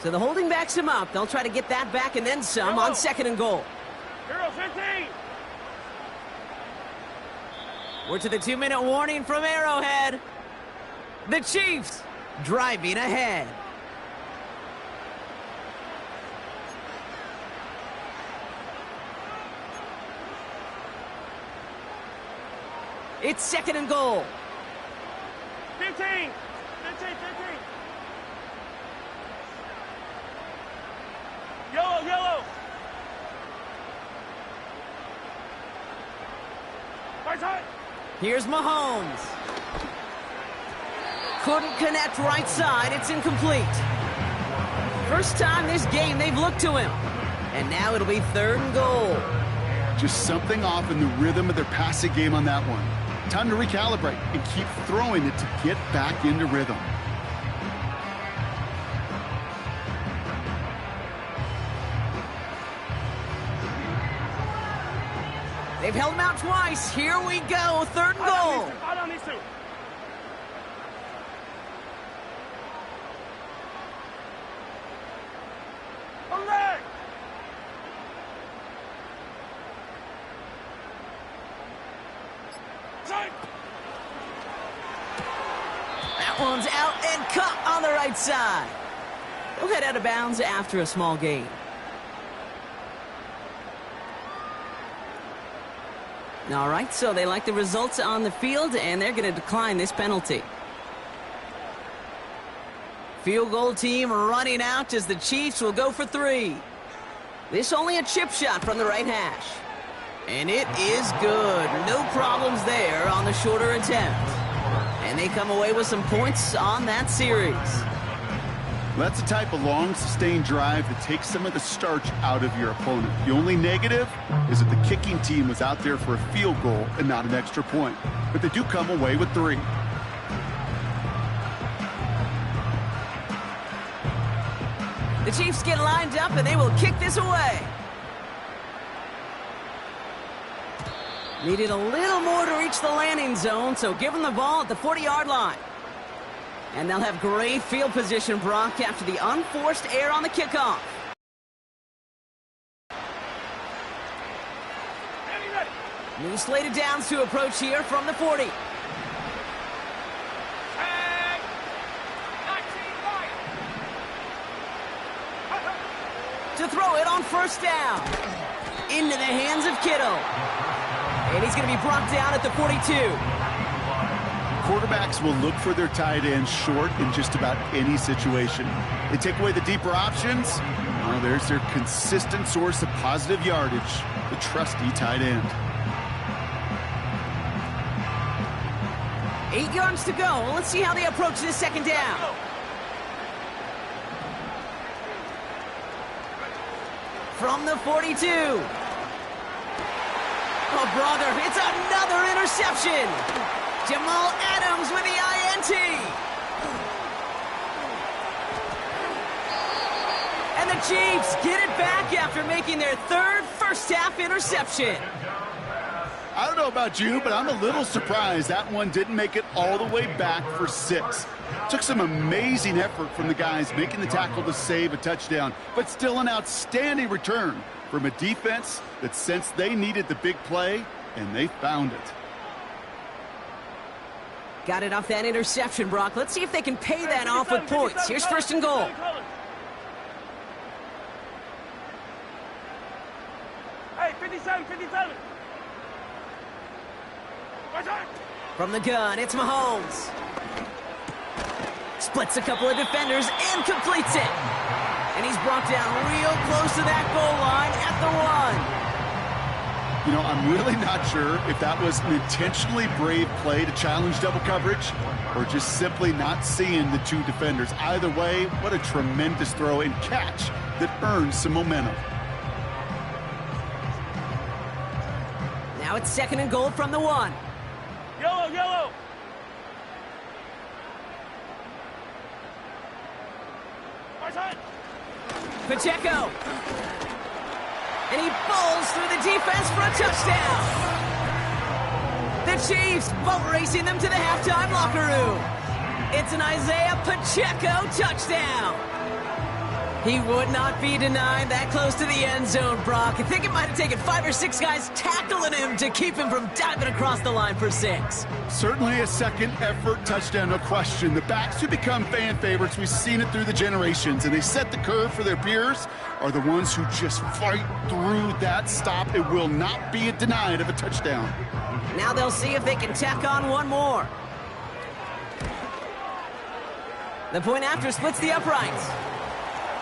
So the holding backs him up. They'll try to get that back and then some on second and goal. Hero 15. We're to the 2-minute warning from Arrowhead. The Chiefs driving ahead. It's second and goal. 15. 15, 15. Yellow, yellow. Right side. Here's Mahomes. Couldn't connect right side. It's incomplete. First time this game they've looked to him. And now it'll be third and goal. Just something off in the rhythm of their passing game on that one. Time to recalibrate and keep throwing it to get back into rhythm. They've held him out twice. Here we go. Third and goal. Out on these two. Hooray! That one's out and caught on the right side. They'll head out of bounds after a small gain. All right, so they like the results on the field, and they're going to decline this penalty. Field goal team running out as the Chiefs will go for 3. This only a chip shot from the right hash. And it is good. No problems there on the shorter attempt. And they come away with some points on that series. That's the type of long, sustained drive that takes some of the starch out of your opponent. The only negative is that the kicking team was out there for a field goal and not an extra point. But they do come away with 3. The Chiefs get lined up, and they will kick this away. Needed a little more to reach the landing zone, so give them the ball at the 40-yard line. And they'll have great field position, Brock, after the unforced error on the kickoff. New slated downs to approach here from the 40. To throw it on first down. Into the hands of Kittle. And he's going to be brought down at the 42. Quarterbacks will look for their tight ends short in just about any situation. They take away the deeper options. Well, there's their consistent source of positive yardage, the trusty tight end. 8 yards to go. Let's see how they approach this second down. From the 42. Oh, brother, it's another interception. Jamal Adams with the INT. And the Chiefs get it back after making their 3rd first-half interception. I don't know about you, but I'm a little surprised that one didn't make it all the way back for 6. Took some amazing effort from the guys making the tackle to save a touchdown, but still an outstanding return from a defense that sensed they needed the big play, and they found it. Got it off that interception, Brock. Let's see if they can pay that off with points. Here's 1st and goal. Hey, 57, 57. From the gun, it's Mahomes. Splits a couple of defenders and completes it. And he's brought down real close to that goal line at the 1. You know, I'm really not sure if that was an intentionally brave play to challenge double coverage or just simply not seeing the 2 defenders. Either way, what a tremendous throw and catch that earns some momentum. Now it's 2nd and goal from the 1. Yellow, yellow. Pacheco. And he bowls through the defense for a touchdown. The Chiefs boat racing them to the halftime locker room. It's an Isaiah Pacheco touchdown. He would not be denied that close to the end zone, Brock. I think it might have taken 5 or 6 guys tackling him to keep him from diving across the line for 6. Certainly a second effort touchdown, no question. The backs who become fan favorites, we've seen it through the generations, and they set the curve for their peers, are the ones who just fight through that stop. It will not be denied of a touchdown. Now they'll see if they can tack on one more. The point after splits the uprights.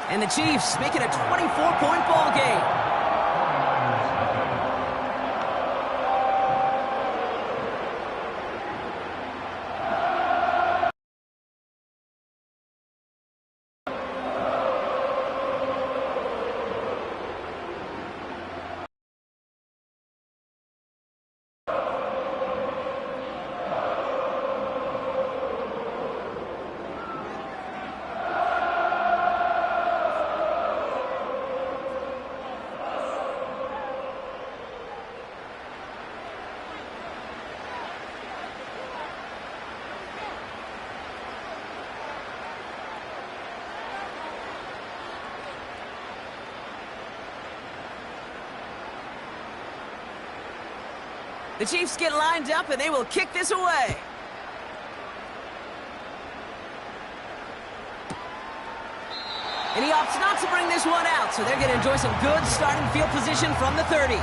And the Chiefs make it a 24-point ball game. The Chiefs get lined up, and they will kick this away. And he opts not to bring this one out, so they're going to enjoy some good starting field position from the 30.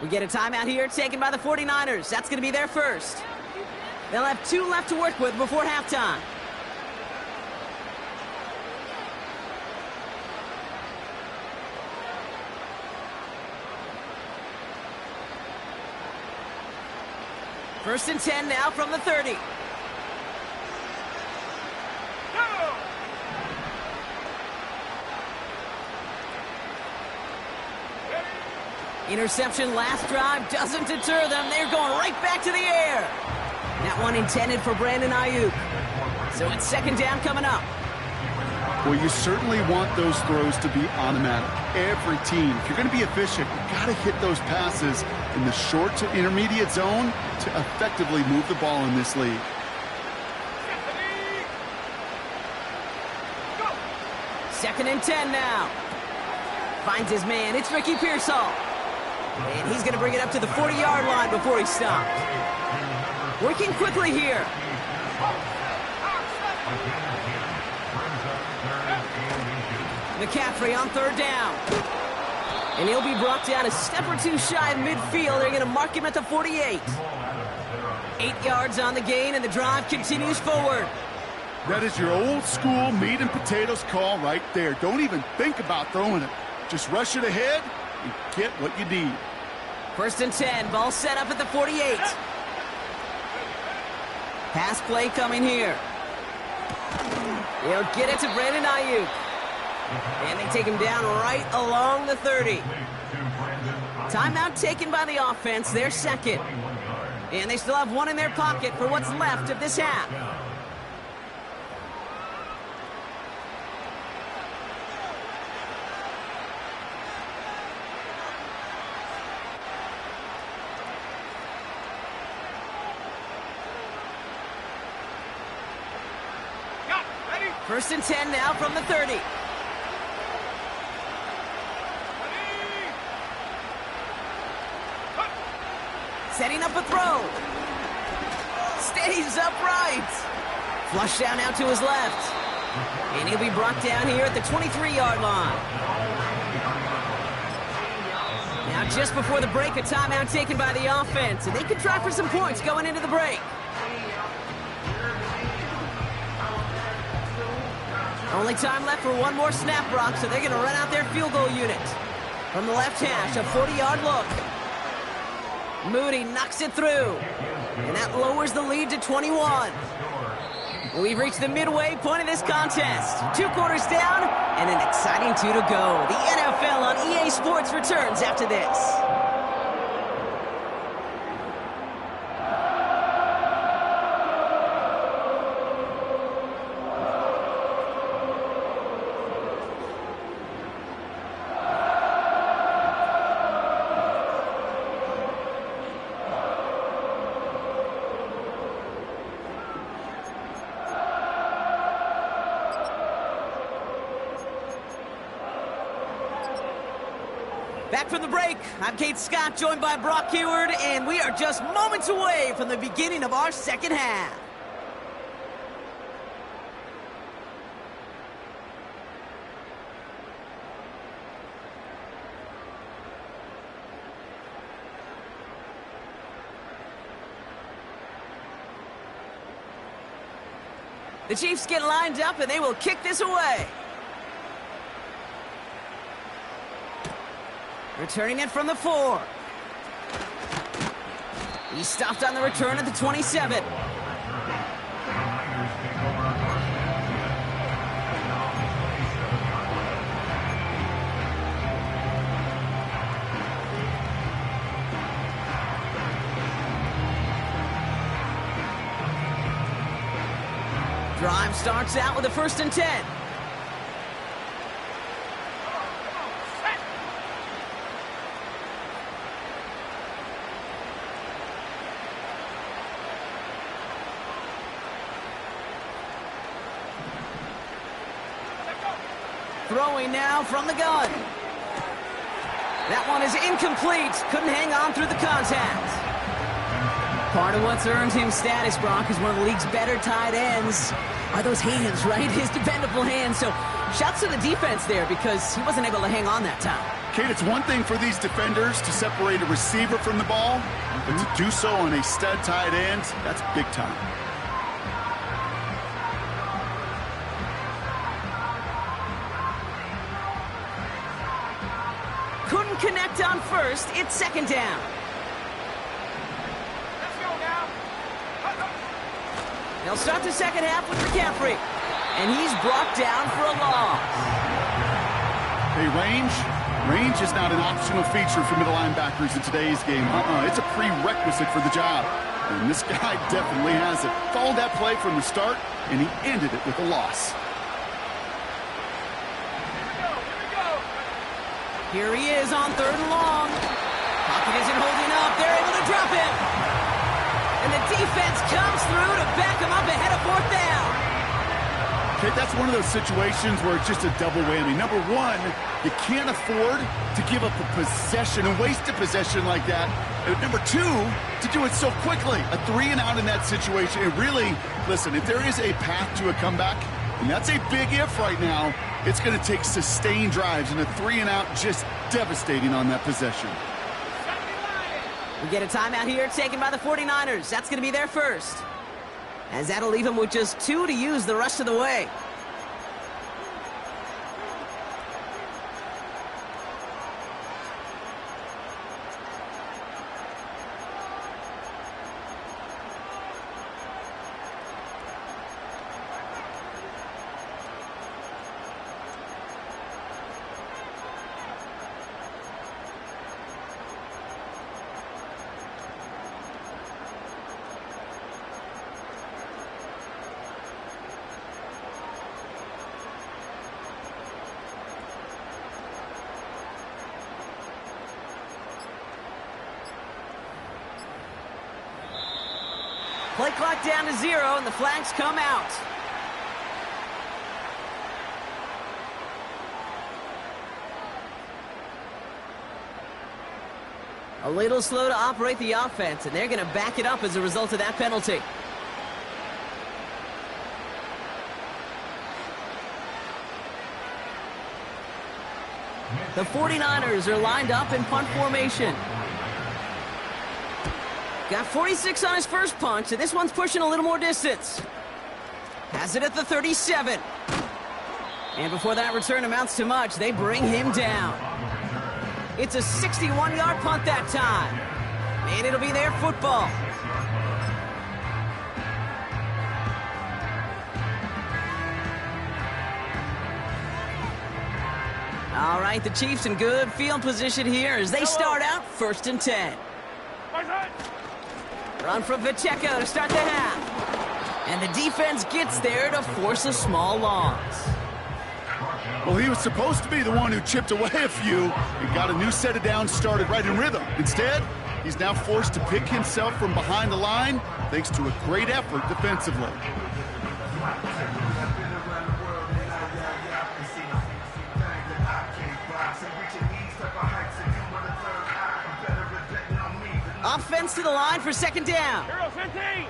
We get a timeout here taken by the 49ers. That's going to be their first. They'll have 2 left to work with before halftime. First and 10 now from the 30. Interception last drive doesn't deter them. They're going right back to the air. That one intended for Brandon Ayuk. So it's second down coming up. Well, you certainly want those throws to be automatic. Every team, if you're going to be efficient, you've got to hit those passes in the short to intermediate zone to effectively move the ball in this league. Second and 10 now. Finds his man. It's Ricky Pearsall. And he's going to bring it up to the 40-yard line before he stopped. Working quickly here. McCaffrey on third down. And he'll be brought down a step or 2 shy of midfield. They're going to mark him at the 48. 8 yards on the gain, and the drive continues forward. That is your old school meat and potatoes call right there. Don't even think about throwing it. Just rush it ahead and get what you need. First and 10, ball set up at the 48. Pass play coming here. They'll get it to Brandon Ayuk. And they take him down right along the 30. Timeout taken by the offense, their second. And they still have 1 in their pocket for what's left of this half. First and 10 now from the 30. Setting up a throw. Stays upright. Flush down now to his left. And he'll be brought down here at the 23-yard line. Now, just before the break, a timeout taken by the offense, and they can try for some points going into the break. Only time left for one more snap, Brock, so they're going to run out their field goal unit. From the left hash, a 40-yard look. Moody knocks it through, and that lowers the lead to 21. We've reached the midway point of this contest. 2 quarters down, and an exciting 2 to go. The NFL on EA Sports returns after this. Back from the break, I'm Kate Scott, joined by Brock Heward, and we are just moments away from the beginning of our second half. The Chiefs get lined up, and they will kick this away. Returning it from the 4. He stopped on the return at the 27. Drive starts out with a 1st and 10. Throwing now from the gun. That one is incomplete. Couldn't hang on through the contact. Part of what's earned him status, Brock, is one of the league's better tight ends. Are those hands, right? His dependable hands. So shouts to the defense there because he wasn't able to hang on that time. Kate, it's one thing for these defenders to separate a receiver from the ball, but to do so on a stud tight end, that's big time. Couldn't connect on 1st. It's 2nd down. Let's go now. They'll start the second half with McCaffrey. And he's brought down for a loss. Hey, range is not an optional feature for middle linebackers in today's game. It's a prerequisite for the job. And this guy definitely has it. Followed that play from the start, and he ended it with a loss. Here he is on 3rd and long. Pocket isn't holding up. They're able to drop him. And the defense comes through to back him up ahead of 4th down. Okay, that's one of those situations where it's just a double whammy. Number one, you can't afford to give up a possession and waste a possession like that. And number two, to do it so quickly. A 3 and out in that situation. And really, listen, if there is a path to a comeback, and that's a big if right now, it's going to take sustained drives, and a 3 and out just devastating on that possession. We get a timeout here taken by the 49ers. That's going to be their first, as that'll leave them with just 2 to use the rest of the way. Play clock down to 0, and the flags come out. A little slow to operate the offense, and they're going to back it up as a result of that penalty. The 49ers are lined up in punt formation. Got 46 on his first punt, so this one's pushing a little more distance. Has it at the 37. And before that return amounts to much, they bring him down. It's a 61-yard punt that time. And it'll be their football. All right, the Chiefs in good field position here as they start out 1st and 10. Run from Pacheco to start the half. And the defense gets there to force a small loss. Well, he was supposed to be the one who chipped away a few and got a new set of downs started right in rhythm. Instead, he's now forced to pick himself from behind the line thanks to a great effort defensively. Offense to the line for 2nd down. Hero 15.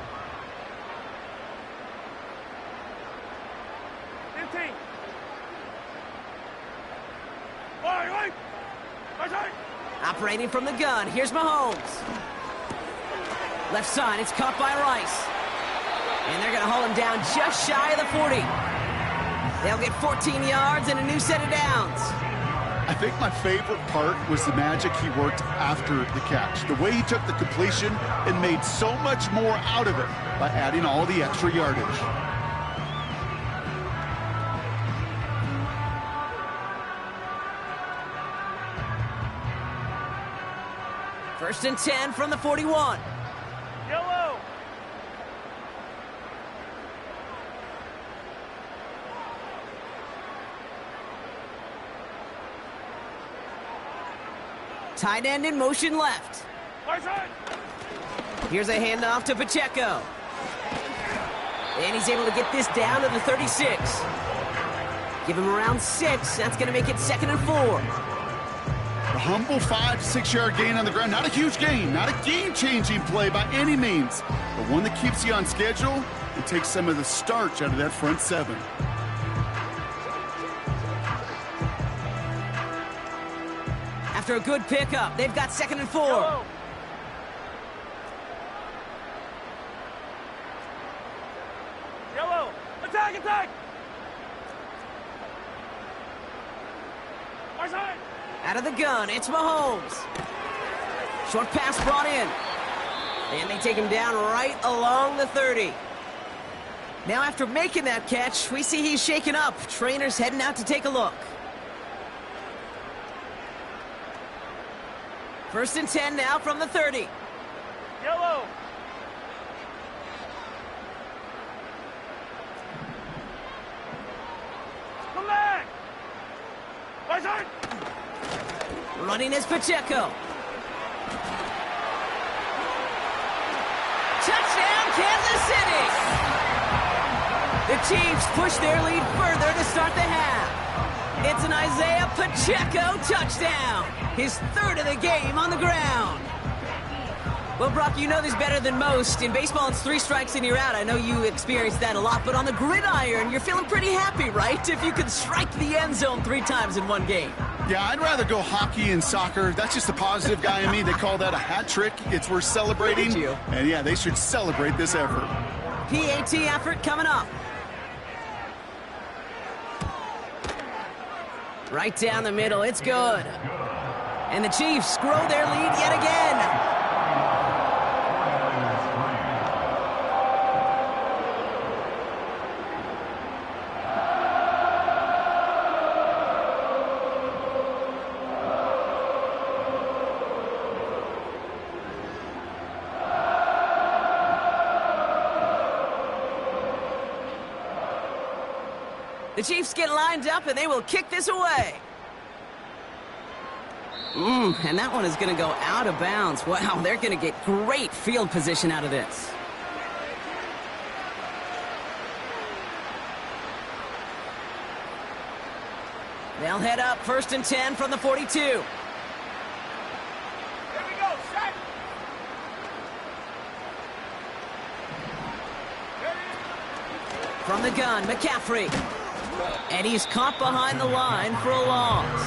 15. Wait. Operating from the gun, here's Mahomes. Left side, it's caught by Rice. And they're going to haul him down just shy of the 40. They'll get 14 yards and a new set of downs. I think my favorite part was the magic he worked after the catch. The way he took the completion and made so much more out of it by adding all the extra yardage. First and 10 from the 41. Yellow. Tight end in motion left. Here's a handoff to Pacheco. And he's able to get this down to the 36. Give him around 6. That's going to make it 2nd and 4. A humble 5-6 yard gain on the ground. Not a huge gain, not a game-changing play by any means, but one that keeps you on schedule and takes some of the starch out of that front 7. After a good pickup, they've got 2nd and 4. Yellow. Yellow. Attack. Out of the gun, it's Mahomes. Short pass brought in. And they take him down right along the 30. Now after making that catch, we see he's shaken up. Trainer's heading out to take a look. 1st and 10 now from the 30. Yellow. Come back. Running is Pacheco. Touchdown, Kansas City! The Chiefs push their lead further to start the half. It's an Isaiah Pacheco touchdown. His 3rd of the game on the ground. Well, Brock, you know this better than most. In baseball, it's 3 strikes and you're out. I know you experienced that a lot, but on the gridiron, you're feeling pretty happy, right? If you could strike the end zone 3 times in one game. Yeah, I'd rather go hockey and soccer. That's just the positive guy in me. They call that a hat trick. It's worth celebrating. And yeah, they should celebrate this effort. PAT effort coming up. Right down the middle, it's good. And the Chiefs grow their lead yet again. The Chiefs get lined up, and they will kick this away. And that one is going to go out of bounds. Wow, they're going to get great field position out of this. They'll head up 1st and 10 from the 42. Here we go, set. From the gun, McCaffrey. And he's caught behind the line for a loss.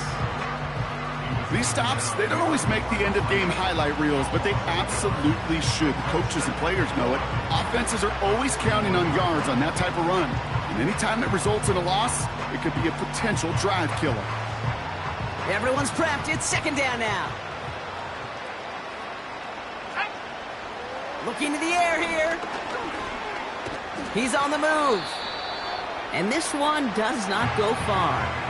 These stops, they don't always make the end-of-game highlight reels, but they absolutely should. The coaches and players know it. Offenses are always counting on yards on that type of run. And anytime it results in a loss, it could be a potential drive killer. Everyone's prepped. It's second down now. Looking to the air here. He's on the move. And this one does not go far.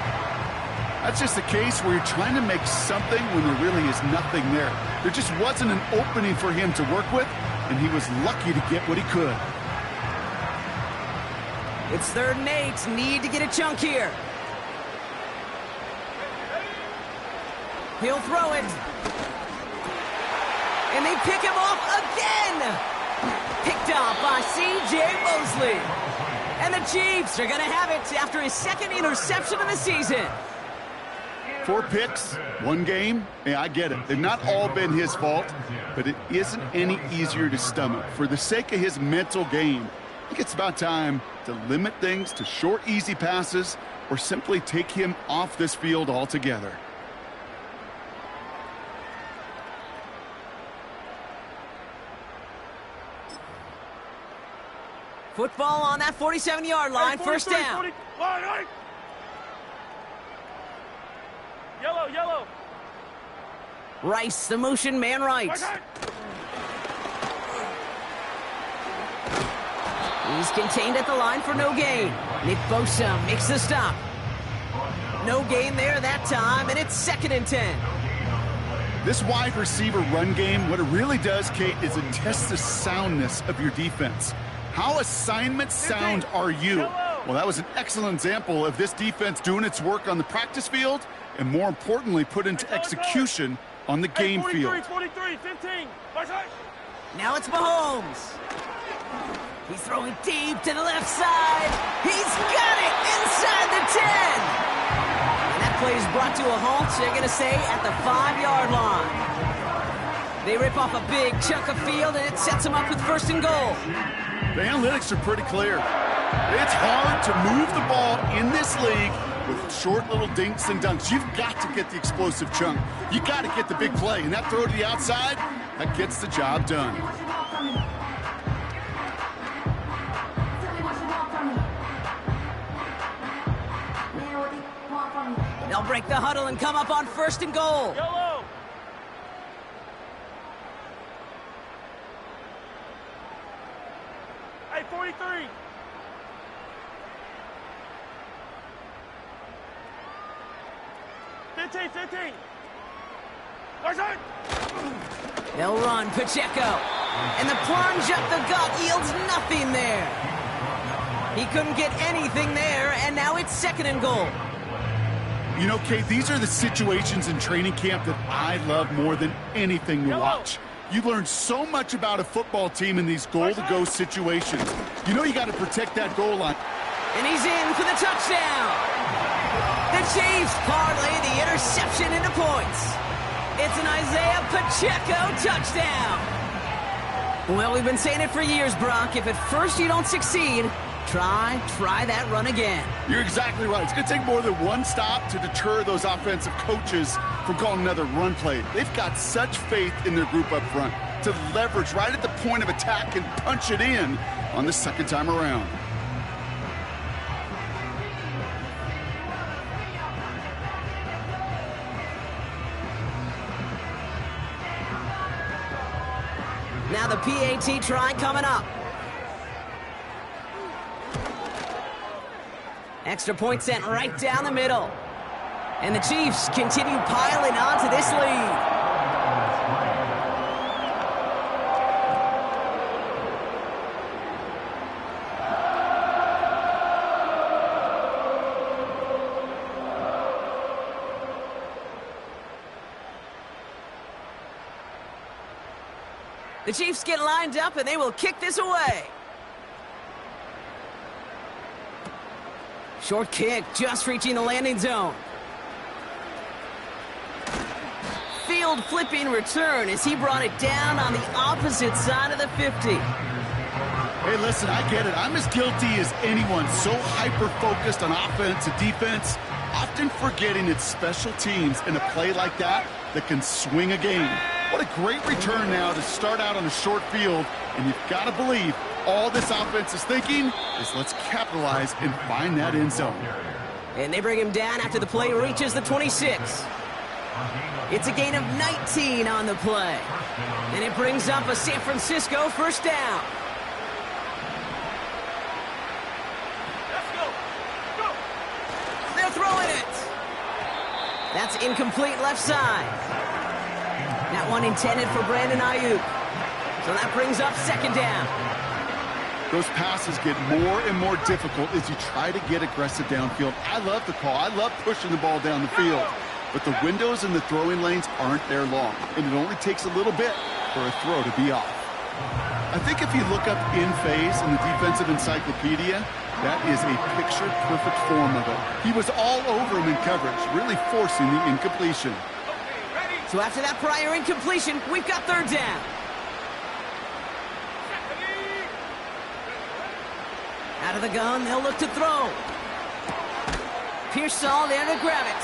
That's just a case where you're trying to make something when there really is nothing there. There just wasn't an opening for him to work with, and he was lucky to get what he could. It's 3rd and 8. Need to get a chunk here. He'll throw it. And they pick him off again. Picked off by C.J. Mosley. And the Chiefs are going to have it after his 2nd interception of the season. 4 picks, 1 game. Yeah, I get it. They've not all been his fault, but it isn't any easier to stomach. For the sake of his mental game, I think it's about time to limit things to short, easy passes or simply take him off this field altogether. Football on that 47-yard line, hey, 1st down. 40. Line. Yellow. Rice, the motion man right. He's contained at the line for no gain. Nick Bosa makes the stop. No gain there that time, and it's 2nd and 10. This wide receiver run game, what it really does, Kate, is it tests the soundness of your defense. How assignment sound are you? Well, that was an excellent example of this defense doing its work on the practice field and, more importantly, put into execution on the game field. 43, 15. Now it's Mahomes. He's throwing deep to the left side. He's got it inside the 10. And that play is brought to a halt, they're going to say, at the 5-yard line. They rip off a big chunk of field, and it sets them up with 1st and goal. The analytics are pretty clear. It's hard to move the ball in this league with short little dinks and dunks. You've got to get the explosive chunk. You got to get the big play. And that throw to the outside, that gets the job done. They'll break the huddle and come up on 1st and goal. Yellow. Hey, 43. They'll run Pacheco. And the plunge up the gut yields nothing there. He couldn't get anything there, and now it's 2nd and goal. You know, Kate, these are the situations in training camp that I love more than anything to watch. You learn so much about a football team in these goal-to-go situations. You know you got to protect that goal line. And he's in for the touchdown. The Chiefs parlay the interception into points. It's an Isaiah Pacheco touchdown. Well, we've been saying it for years, Brock. If at first you don't succeed, try that run again. You're exactly right. It's going to take more than one stop to deter those offensive coaches from calling another run play. They've got such faith in their group up front to leverage right at the point of attack and punch it in on the 2nd time around. Now the PAT try coming up. Extra point sent right down the middle. And the Chiefs continue piling onto this lead. The Chiefs get lined up, and they will kick this away. Short kick, just reaching the landing zone. Field flipping return as he brought it down on the opposite side of the 50. Hey, listen, I get it. I'm as guilty as anyone. So hyper-focused on offense and defense. often forgetting it's special teams in a play like that that can swing a game. What a great return now to start out on a short field, and you've got to believe all this offense is thinking is let's capitalize and find that end zone. And they bring him down after the play reaches the 26. It's a gain of 19 on the play. And it brings up a San Francisco first down. Let's go. Go. They're throwing it. That's incomplete left side. That one intended for Brandon Ayuk. So that brings up second down. Those passes get more and more difficult as you try to get aggressive downfield. I love the call. I love pushing the ball down the field. But the windows in the throwing lanes aren't there long, and it only takes a little bit for a throw to be off. I think if you look up in phase in the defensive encyclopedia, that is a picture-perfect form of it. He was all over him in coverage, really forcing the incompletion. So after that prior incompletion, we've got third down. Out of the gun, they'll look to throw. Pearsall there to grab it.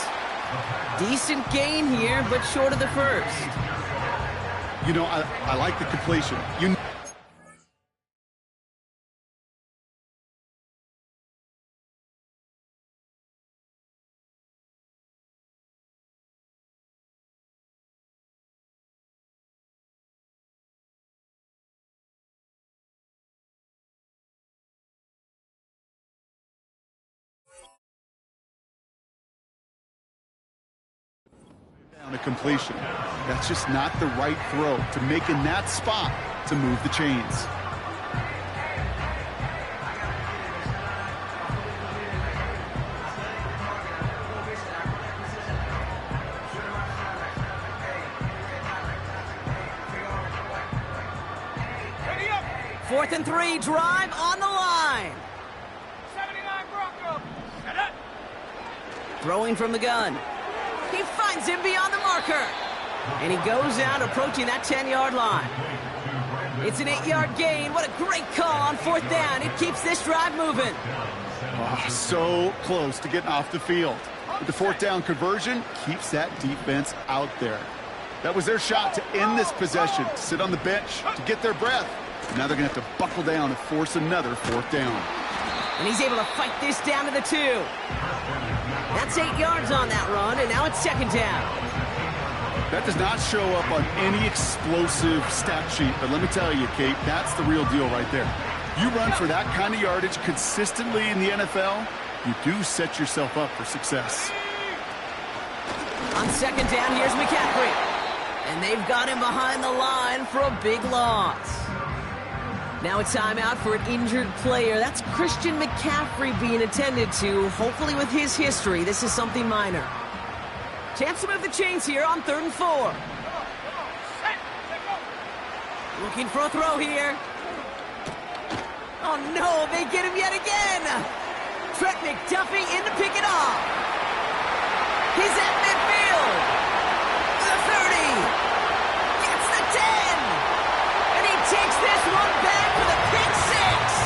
Decent gain here, but short of the first. You know, I like the completion. A completion. That's just not the right throw to make in that spot to move the chains. Fourth and 3, drive on the line. 79 Bronco. Set it. Throwing from the gun. He finds him beyond the marker. And he goes out approaching that 10-yard line. It's an 8-yard gain. What a great call on fourth down. It keeps this drive moving. Oh, so close to getting off the field. But the fourth down conversion keeps that defense out there. That was their shot to end this possession, to sit on the bench, to get their breath. Now they're going to have to buckle down and force another fourth down. And he's able to fight this down to the 2. That's 8 yards on that run, and now it's second down. That does not show up on any explosive stat sheet, but let me tell you, Kate, that's the real deal right there. You run for that kind of yardage consistently in the NFL, you do set yourself up for success. On second down, here's McCaffrey. And they've got him behind the line for a big loss. Now a timeout for an injured player. That's Christian McCaffrey being attended to. Hopefully with his history, this is something minor. Chance to move the chains here on 3rd and 4. Looking for a throw here. Oh no, they get him yet again. Trent McDuffie in to pick it off. He's at midfield. The 30. Gets the 10. And he takes this one back for the pick 6.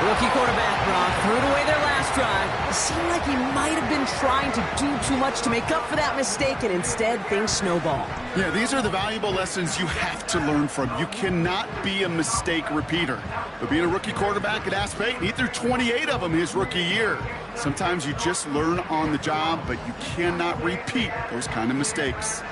Rookie quarterback, Brock, threw it away their last drive. It seemed like he might have been trying to do too much to make up for that mistake, and instead things snowballed. Yeah, these are the valuable lessons you have to learn from. You cannot be a mistake repeater. But being a rookie quarterback at App State, he threw 28 of them his rookie year. Sometimes you just learn on the job, but you cannot repeat those kind of mistakes.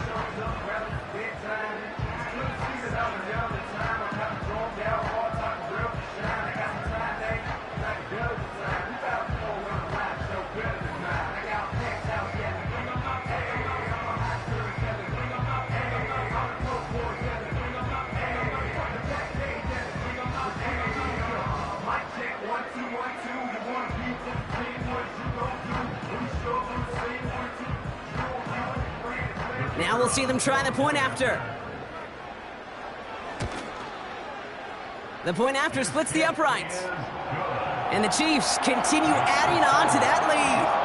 Now we'll see them try the point after. The point after splits the uprights. And the Chiefs continue adding on to that lead.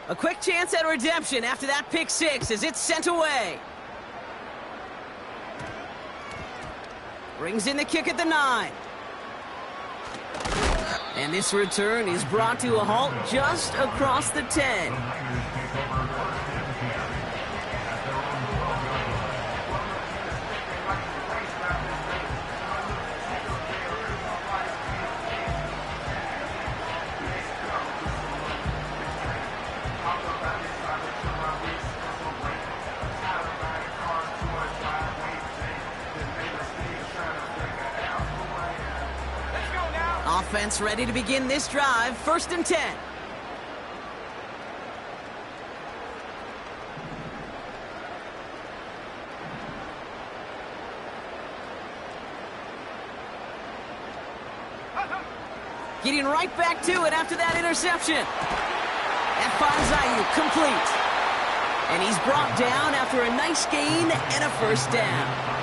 A quick chance at redemption after that pick six as it's sent away. Brings in the kick at the 9. And this return is brought to a halt just across the 10. Offense ready to begin this drive. 1st and 10. Getting right back to it after that interception. That finds Ayuk complete. And he's brought down after a nice gain and a 1st down.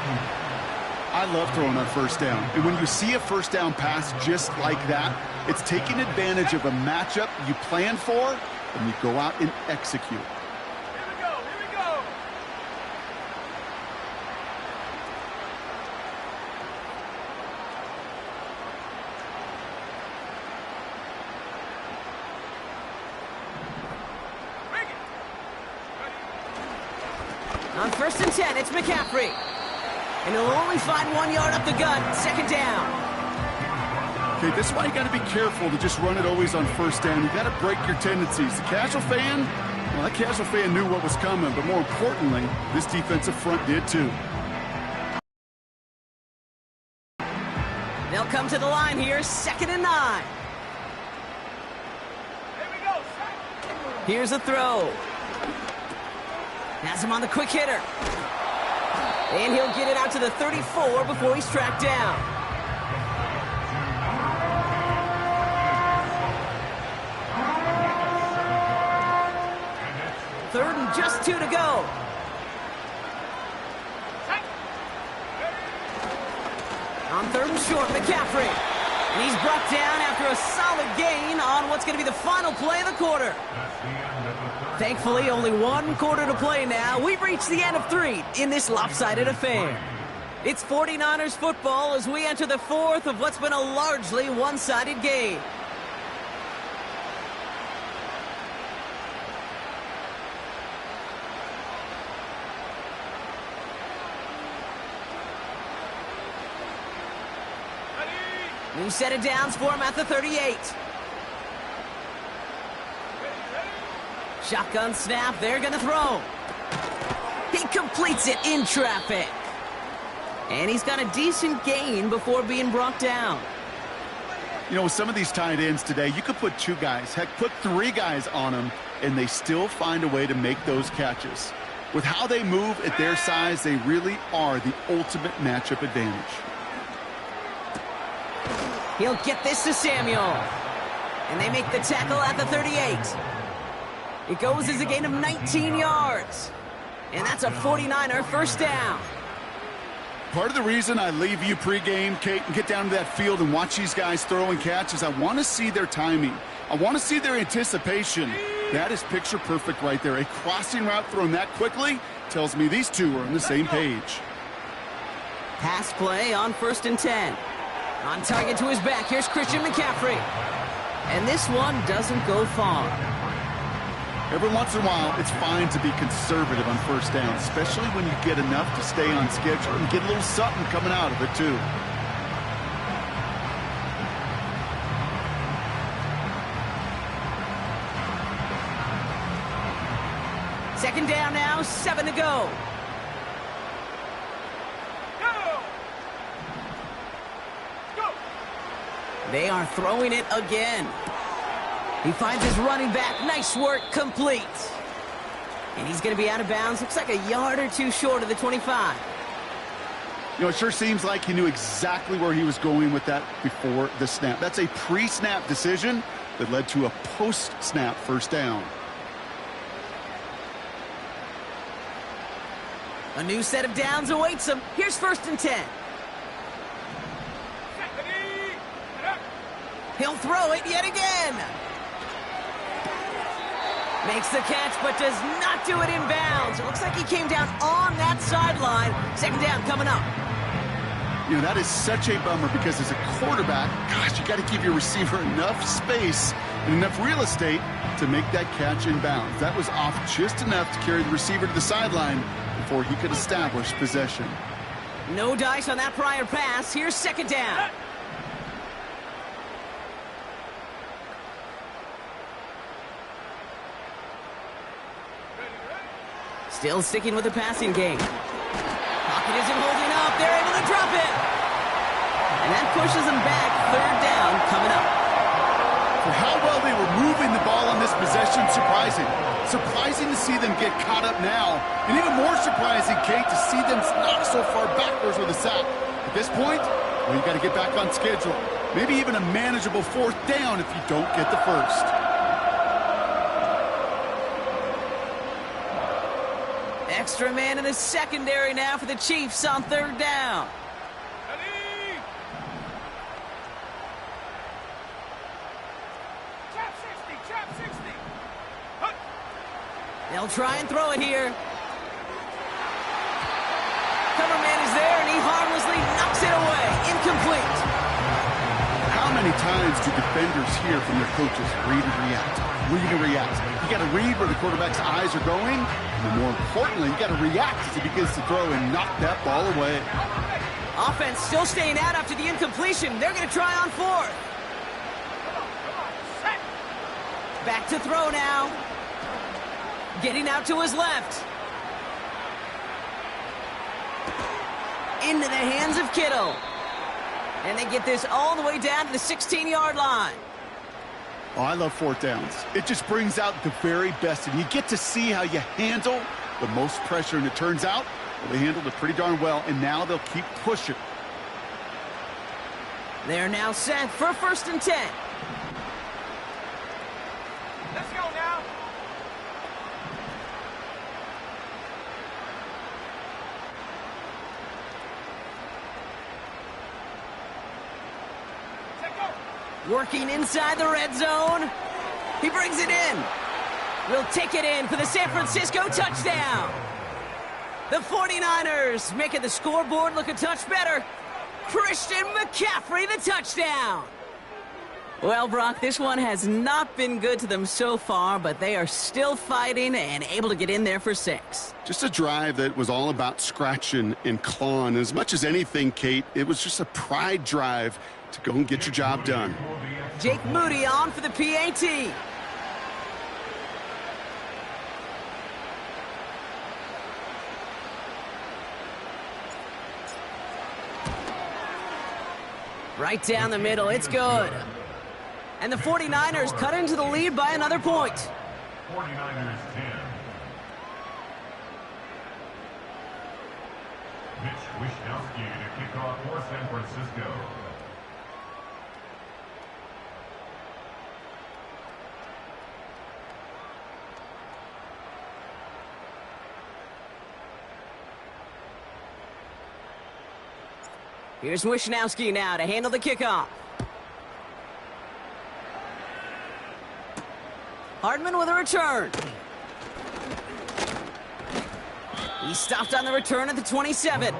I love throwing on 1st down. And when you see a 1st down pass just like that, it's taking advantage of a matchup you plan for, and you go out and execute. Here we go. On 1st and 10, it's McCaffrey. And he'll only find 1 yard up the gut. 2nd down. Okay, this is why you got to be careful to just run it always on 1st down. You got to break your tendencies. The casual fan, well, that casual fan knew what was coming, but more importantly, this defensive front did too. They'll come to the line here. 2nd and 9. Here we go. Here's a throw. Has him on the quick hitter. And he'll get it out to the 34 before he's tracked down. Third and just 2 to go. On 3rd and short, McCaffrey. And he's brought down after a solid gain on what's going to be the final play of the quarter. Thankfully, only 1 quarter to play now. We've reached the end of 3 in this lopsided affair. It's 49ers football as we enter the 4th of what's been a largely one-sided game. New set of downs for him at the 38. Shotgun snap, they're going to throw. He completes it in traffic. And he's got a decent gain before being brought down. You know, with some of these tight ends today, you could put 2 guys, heck, put 3 guys on them, and they still find a way to make those catches. With how they move at their size, they really are the ultimate matchup advantage. He'll get this to Samuel. And they make the tackle at the 38. It goes as a gain of 19 yards. And that's a 49er 1st down. Part of the reason I leave you pregame, Kate, and get down to that field and watch these guys throw and catch is I want to see their timing. I want to see their anticipation. That is picture perfect right there. A crossing route thrown that quickly tells me these 2 are on the same page. Pass play on 1st and 10. On target to his back, here's Christian McCaffrey. And this one doesn't go far. Every once in a while, it's fine to be conservative on 1st down, especially when you get enough to stay on schedule and get a little something coming out of it, too. Second down now, 7 to go. They are throwing it again. He finds his running back. Nice work, complete. And he's going to be out of bounds. Looks like a yard or 2 short of the 25. You know, it sure seems like he knew exactly where he was going with that before the snap. That's a pre-snap decision that led to a post-snap 1st down. A new set of downs awaits him. Here's 1st and 10. He'll throw it yet again. Makes the catch, but does not do it in bounds. It looks like he came down on that sideline. Second down coming up. You know, that is such a bummer because as a quarterback, gosh, you got to give your receiver enough space and enough real estate to make that catch in bounds. That was off just enough to carry the receiver to the sideline before he could establish possession. No dice on that prior pass. Here's second down. Still sticking with the passing game. Pocket isn't holding up. They're able to drop it. And that pushes them back. Third down coming up. For how well they were moving the ball on this possession, surprising. Surprising to see them get caught up now. And even more surprising, Kate, to see them knock so far backwards with a sack. At this point, well, you got to get back on schedule. Maybe even a manageable fourth down if you don't get the first. Extra man in the secondary now for the Chiefs on third down. Trap 60. They'll try and throw it here. Cover man is there, and he harmlessly knocks it away. Incomplete. How many times do defenders hear from their coaches, read and react, read and react? You got to read where the quarterback's eyes are going, and more importantly, you got to react as he begins to throw and knock that ball away. Offense still staying out after the incompletion. They're going to try on fourth. Back to throw now. Getting out to his left. Into the hands of Kittle. And they get this all the way down to the 16-yard line. Oh, I love fourth downs. It just brings out the very best, and you get to see how you handle the most pressure, and it turns out well, they handled it pretty darn well, and now they'll keep pushing. They're now set for 1st and 10. Let's go now. Working inside the red zone. He brings it in. Will take it in for the San Francisco touchdown. The 49ers making the scoreboard look a touch better. Christian McCaffrey, the touchdown. Well, Brock, this one has not been good to them so far, but they are still fighting and able to get in there for 6. Just a drive that was all about scratching and clawing. As much as anything, Kate, it was just a pride drive to go and get your job done. Jake Moody on for the PAT. Right down the middle, it's good. And the 49ers cut into the lead by another point. 49ers 10. Mitch Wishnowsky to kick off for San Francisco. Here's Wishnowsky now to handle the kickoff. Hardman with a return. He stopped on the return at the 27.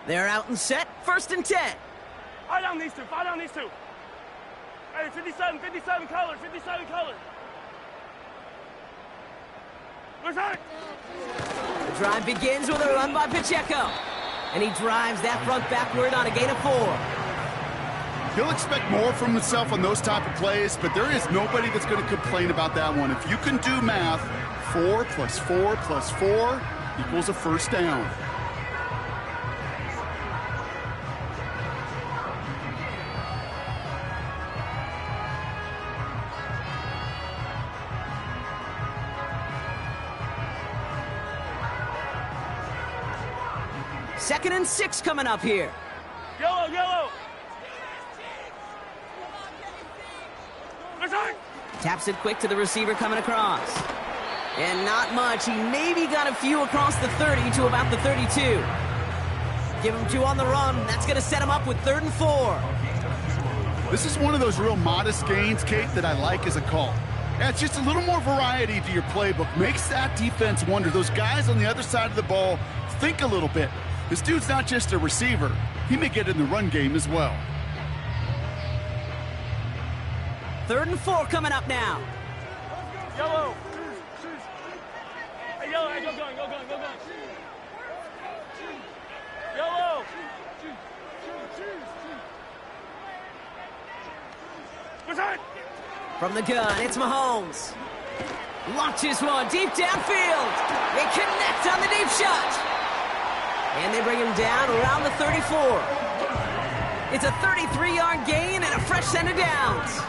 They're out and set. 1st and 10. Fire down these two. Fire down these two. Hey, 57 colors. 57 colors. Where's that? The drive begins with a run by Pacheco. And he drives that front backward on a gain of 4. He'll expect more from himself on those type of plays, but there is nobody that's going to complain about that one. If you can do math, 4 plus 4 plus 4 equals a first down. 2nd and 6 coming up here. Yellow, yellow. Taps it quick to the receiver coming across. And not much. He maybe got a few across the 30 to about the 32. Give him 2 on the run. That's going to set him up with 3rd and 4. This is one of those real modest gains, Kate, that I like as a call. Yeah, it's just a little more variety to your playbook. Makes that defense wonder. Those guys on the other side of the ball think a little bit. This dude's not just a receiver. He may get in the run game as well. 3rd and 4 coming up now. Yellow. Hey, yellow. Hey, go going. Yellow. From the gun, it's Mahomes. Launches one deep downfield. They connect on the deep shot. And they bring him down around the 34. It's a 33-yard gain and a fresh set of downs.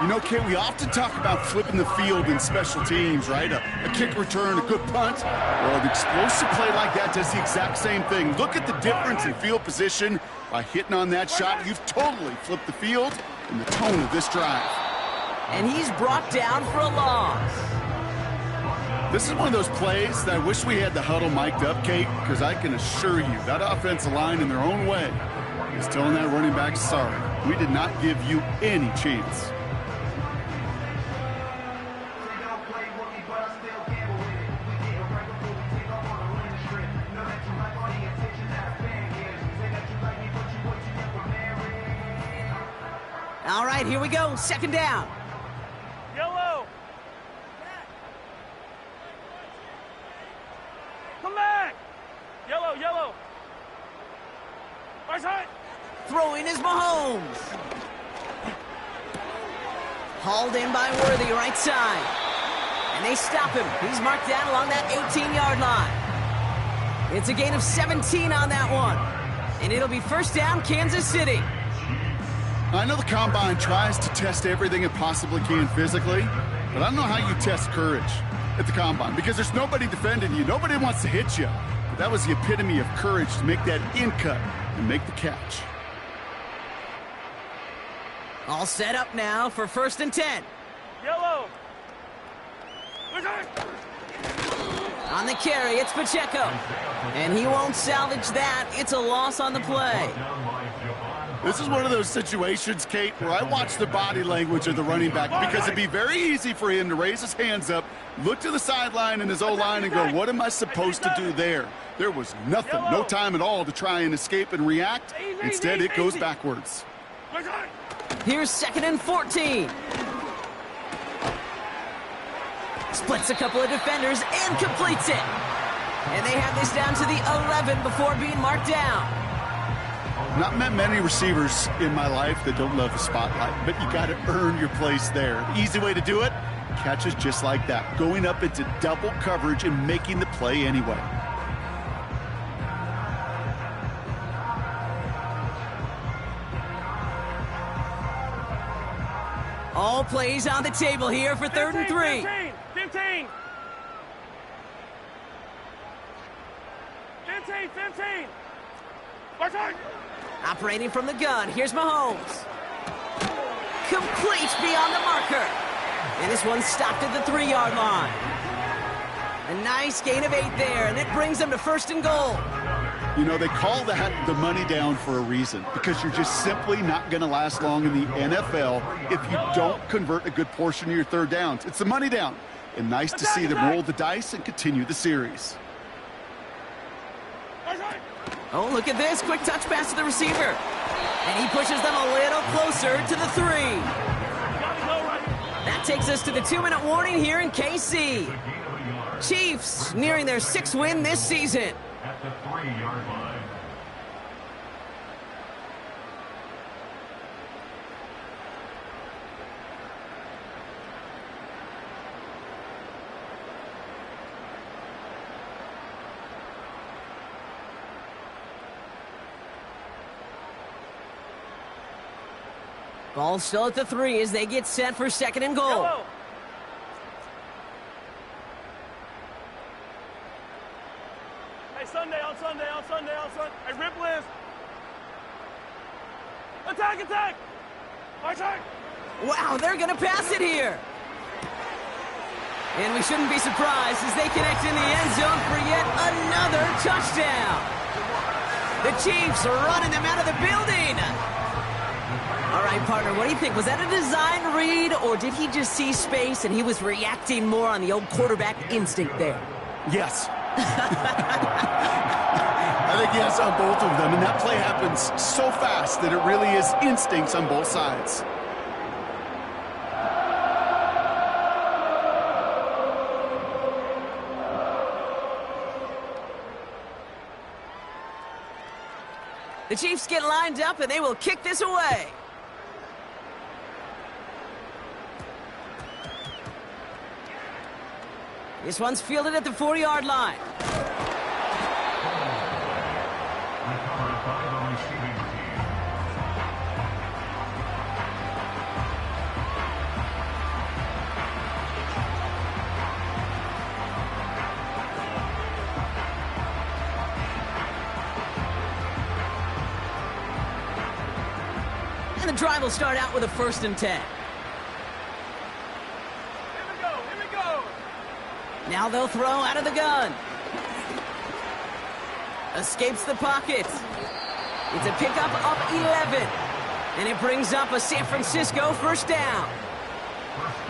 You know, Kate, we often talk about flipping the field in special teams, right? A kick return, a good punt. Well, an explosive play like that does the exact same thing. Look at the difference in field position. By hitting on that shot, you've totally flipped the field and the tone of this drive. And he's brought down for a loss. This is one of those plays that I wish we had the huddle mic'd up, Kate, because I can assure you that offensive line in their own way is telling that running back, sorry, we did not give you any chance. All right, here we go. 2nd down. Yellow. Come back. Yellow, yellow. Right side. Throwing is Mahomes. Hauled in by Worthy, right side. And they stop him. He's marked down along that 18-yard line. It's a gain of 17 on that one. And it'll be 1st down, Kansas City. I know the Combine tries to test everything it possibly can physically, but I don't know how you test courage at the Combine because there's nobody defending you. Nobody wants to hit you. But that was the epitome of courage to make that in cut and make the catch. All set up now for 1st and 10. Yellow. On the carry, it's Pacheco. And he won't salvage that. It's a loss on the play. This is one of those situations, Kate, where I watch the body language of the running back because it'd be very easy for him to raise his hands up, look to the sideline in his O-line and go, what am I supposed to do there? There was nothing, no time at all to try and escape and react. Instead, it goes backwards. Here's 2nd and 14. Splits a couple of defenders and completes it. And they have this down to the 11 before being marked down. Not met many receivers in my life that don't love the spotlight, but you got to earn your place there. The easy way to do it, catches just like that, going up into double coverage and making the play anyway. All plays on the table here for 3rd and 3. 15. 15. Operating from the gun, here's Mahomes. Complete beyond the marker. And this one stopped at the 3-yard line. A nice gain of 8 there, and it brings them to 1st and goal. You know, they call that the money down for a reason, because you're just simply not going to last long in the NFL if you don't convert a good portion of your 3rd downs. It's the money down, and nice to see them roll the dice and continue the series. Oh, look at this. Quick touch pass to the receiver. And he pushes them a little closer to the 3. That takes us to the 2-minute warning here in KC. Chiefs nearing their 6th win this season. At the 3-yard line. Ball still at the 3 as they get set for 2nd and goal. Yellow. Hey, Sunday. Attack, attack! Attack! Wow, they're going to pass it here. And we shouldn't be surprised as they connect in the end zone for yet another touchdown. The Chiefs are running them out of the building. All right, partner, what do you think? Was that a design read, or did he just see space and he was reacting more on the old quarterback instinct there? Yes. I think yes on both of them, and that play happens so fast that it really is instincts on both sides. The Chiefs get lined up, and they will kick this away. This one's fielded at the 40-yard line. Recovered by the receiving team. And the drive will start out with a 1st and 10. Now they'll throw out of the gun. Escapes the pocket. It's a pickup up 11. And it brings up a San Francisco 1st down.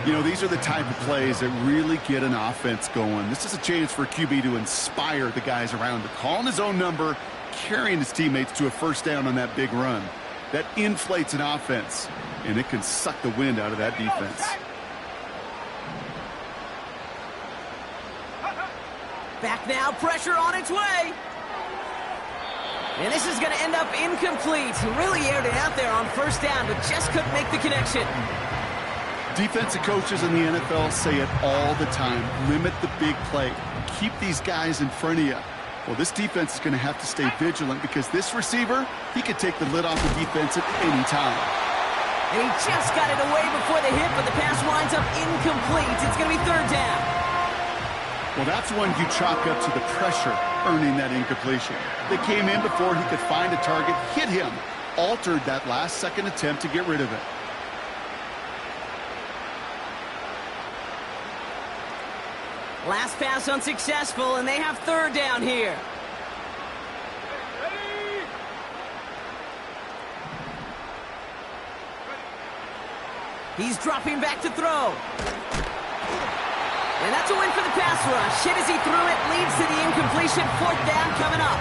You know, these are the type of plays that really get an offense going. This is a chance for QB to inspire the guys around him. Calling his own number, carrying his teammates to a 1st down on that big run. That inflates an offense, and it can suck the wind out of that defense. Back now, pressure on its way. And this is going to end up incomplete. He really aired it out there on 1st down, but just couldn't make the connection. Defensive coaches in the NFL say it all the time. Limit the big play. Keep these guys in front of you. Well, this defense is going to have to stay vigilant because this receiver, he could take the lid off the defense at any time. And he just got it away before the hit, but the pass winds up incomplete. It's going to be 3rd down. Well, that's one you chalk up to the pressure earning that incompletion. They came in before he could find a target, hit him, altered that last-second attempt to get rid of it. Last pass unsuccessful, and they have 3rd down here. He's dropping back to throw. And that's a win for the pass rush. Hit as he threw it, leads to the incompletion. 4th down coming up.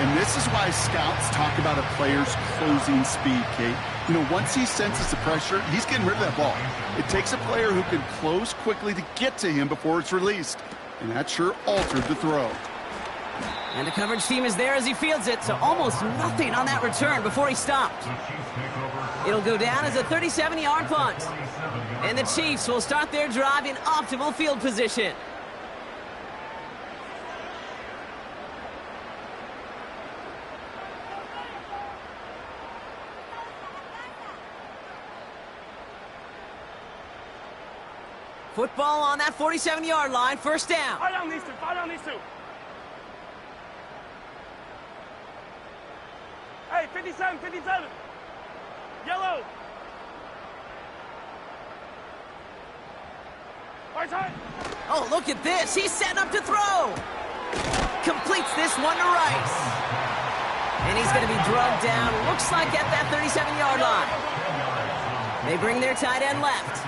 And this is why scouts talk about a player's closing speed, Kate. You know, once he senses the pressure, he's getting rid of that ball. It takes a player who can close quickly to get to him before it's released. And that sure altered the throw. And the coverage team is there as he fields it, so almost nothing on that return before he stopped. It'll go down as a 37-yard punt. And the Chiefs will start their drive in optimal field position. Football on that 47-yard line, 1st down. Fire down these two, fire down these two. Hey, 57, 57. Yellow. Oh, look at this. He's setting up to throw. Completes this one to Rice. And he's going to be drugged down, looks like at that 37-yard line. They bring their tight end left.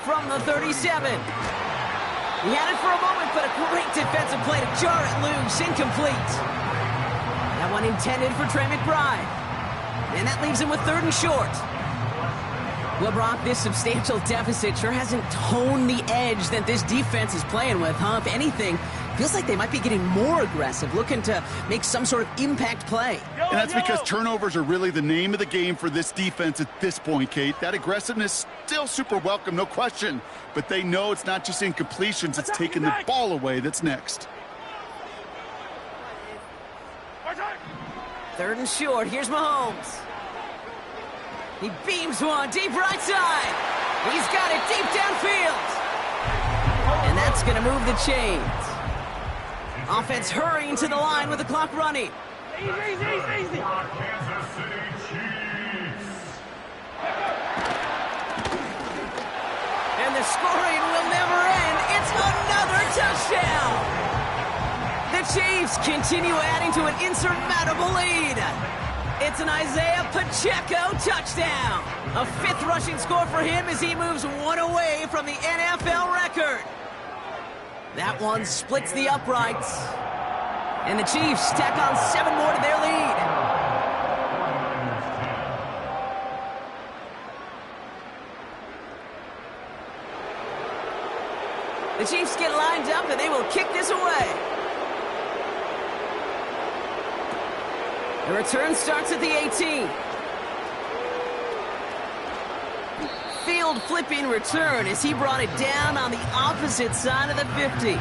From the 37. He had it for a moment, but a great defensive play to jar it loose. Incomplete. That one intended for Trey McBride. And that leaves him with 3rd and short. Well, Brock, this substantial deficit sure hasn't toned the edge that this defense is playing with, huh? If anything, feels like they might be getting more aggressive, looking to make some sort of impact play. And that's because turnovers are really the name of the game for this defense at this point, Kate. That aggressiveness still super welcome, no question. But they know it's not just incompletions, it's taking the ball away that's next. 3rd and short. Here's Mahomes. He beams one deep right side. He's got it deep downfield. And that's going to move the chains. Offense hurrying to the line with the clock running. Easy. Kansas City Chiefs. And the scoring will never end. It's another touchdown. The Chiefs continue adding to an insurmountable lead. It's an Isaiah Pacheco touchdown. A 5th rushing score for him as he moves one away from the NFL record. That one splits the uprights. And the Chiefs tack on 7 more to their lead. The Chiefs get lined up and they will kick this away. The return starts at the 18. Field flipping return as he brought it down on the opposite side of the 50.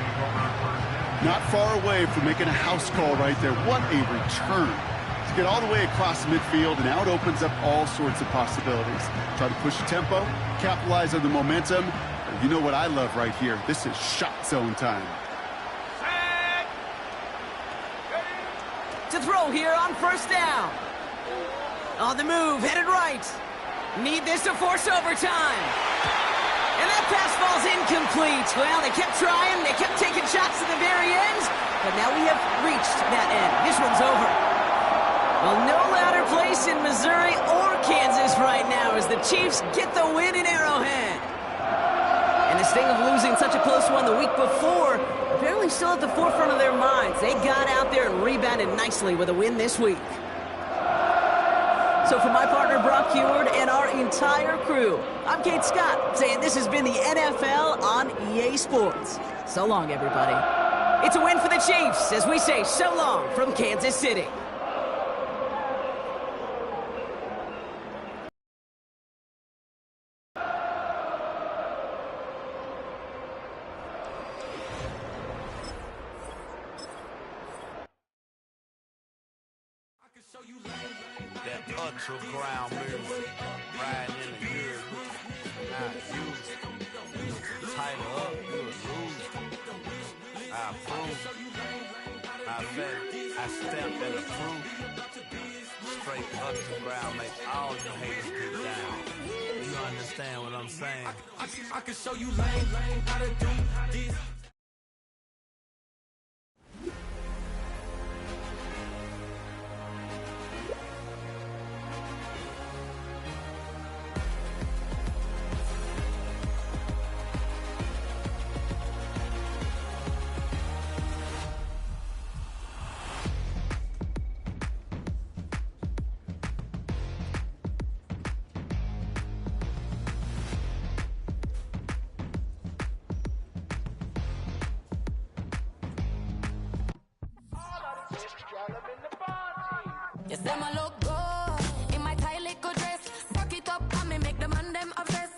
Not far away from making a house call right there. What a return. To get all the way across the midfield, and now it opens up all sorts of possibilities. Try to push the tempo, capitalize on the momentum. You know what I love right here? This is shot zone time. To throw here on 1st down. On the move, headed right. Need this to force overtime. And that pass falls incomplete. Well, they kept trying, they kept taking shots to the very end, but now we have reached that end. This one's over. Well, no louder place in Missouri or Kansas right now as the Chiefs get the win in Arrowhead. And the sting of losing such a close one the week before, apparently still at the forefront of their minds. They got out there and rebounded nicely with a win this week. So for my partner Brock Heward and our entire crew, I'm Kate Scott saying this has been the NFL on EA Sports. So long, everybody. It's a win for the Chiefs as we say so long from Kansas City. That ultra ground move, riding in the good, not used. Tighten up, you'll lose. I approve. I bet I stepped and approved. Straight ultra ground make all you haters get down. You understand what I'm saying? I can show you lame, how to do this. Yes, them a look good in my tight little dress. Rock it up and me make the man them obsessed.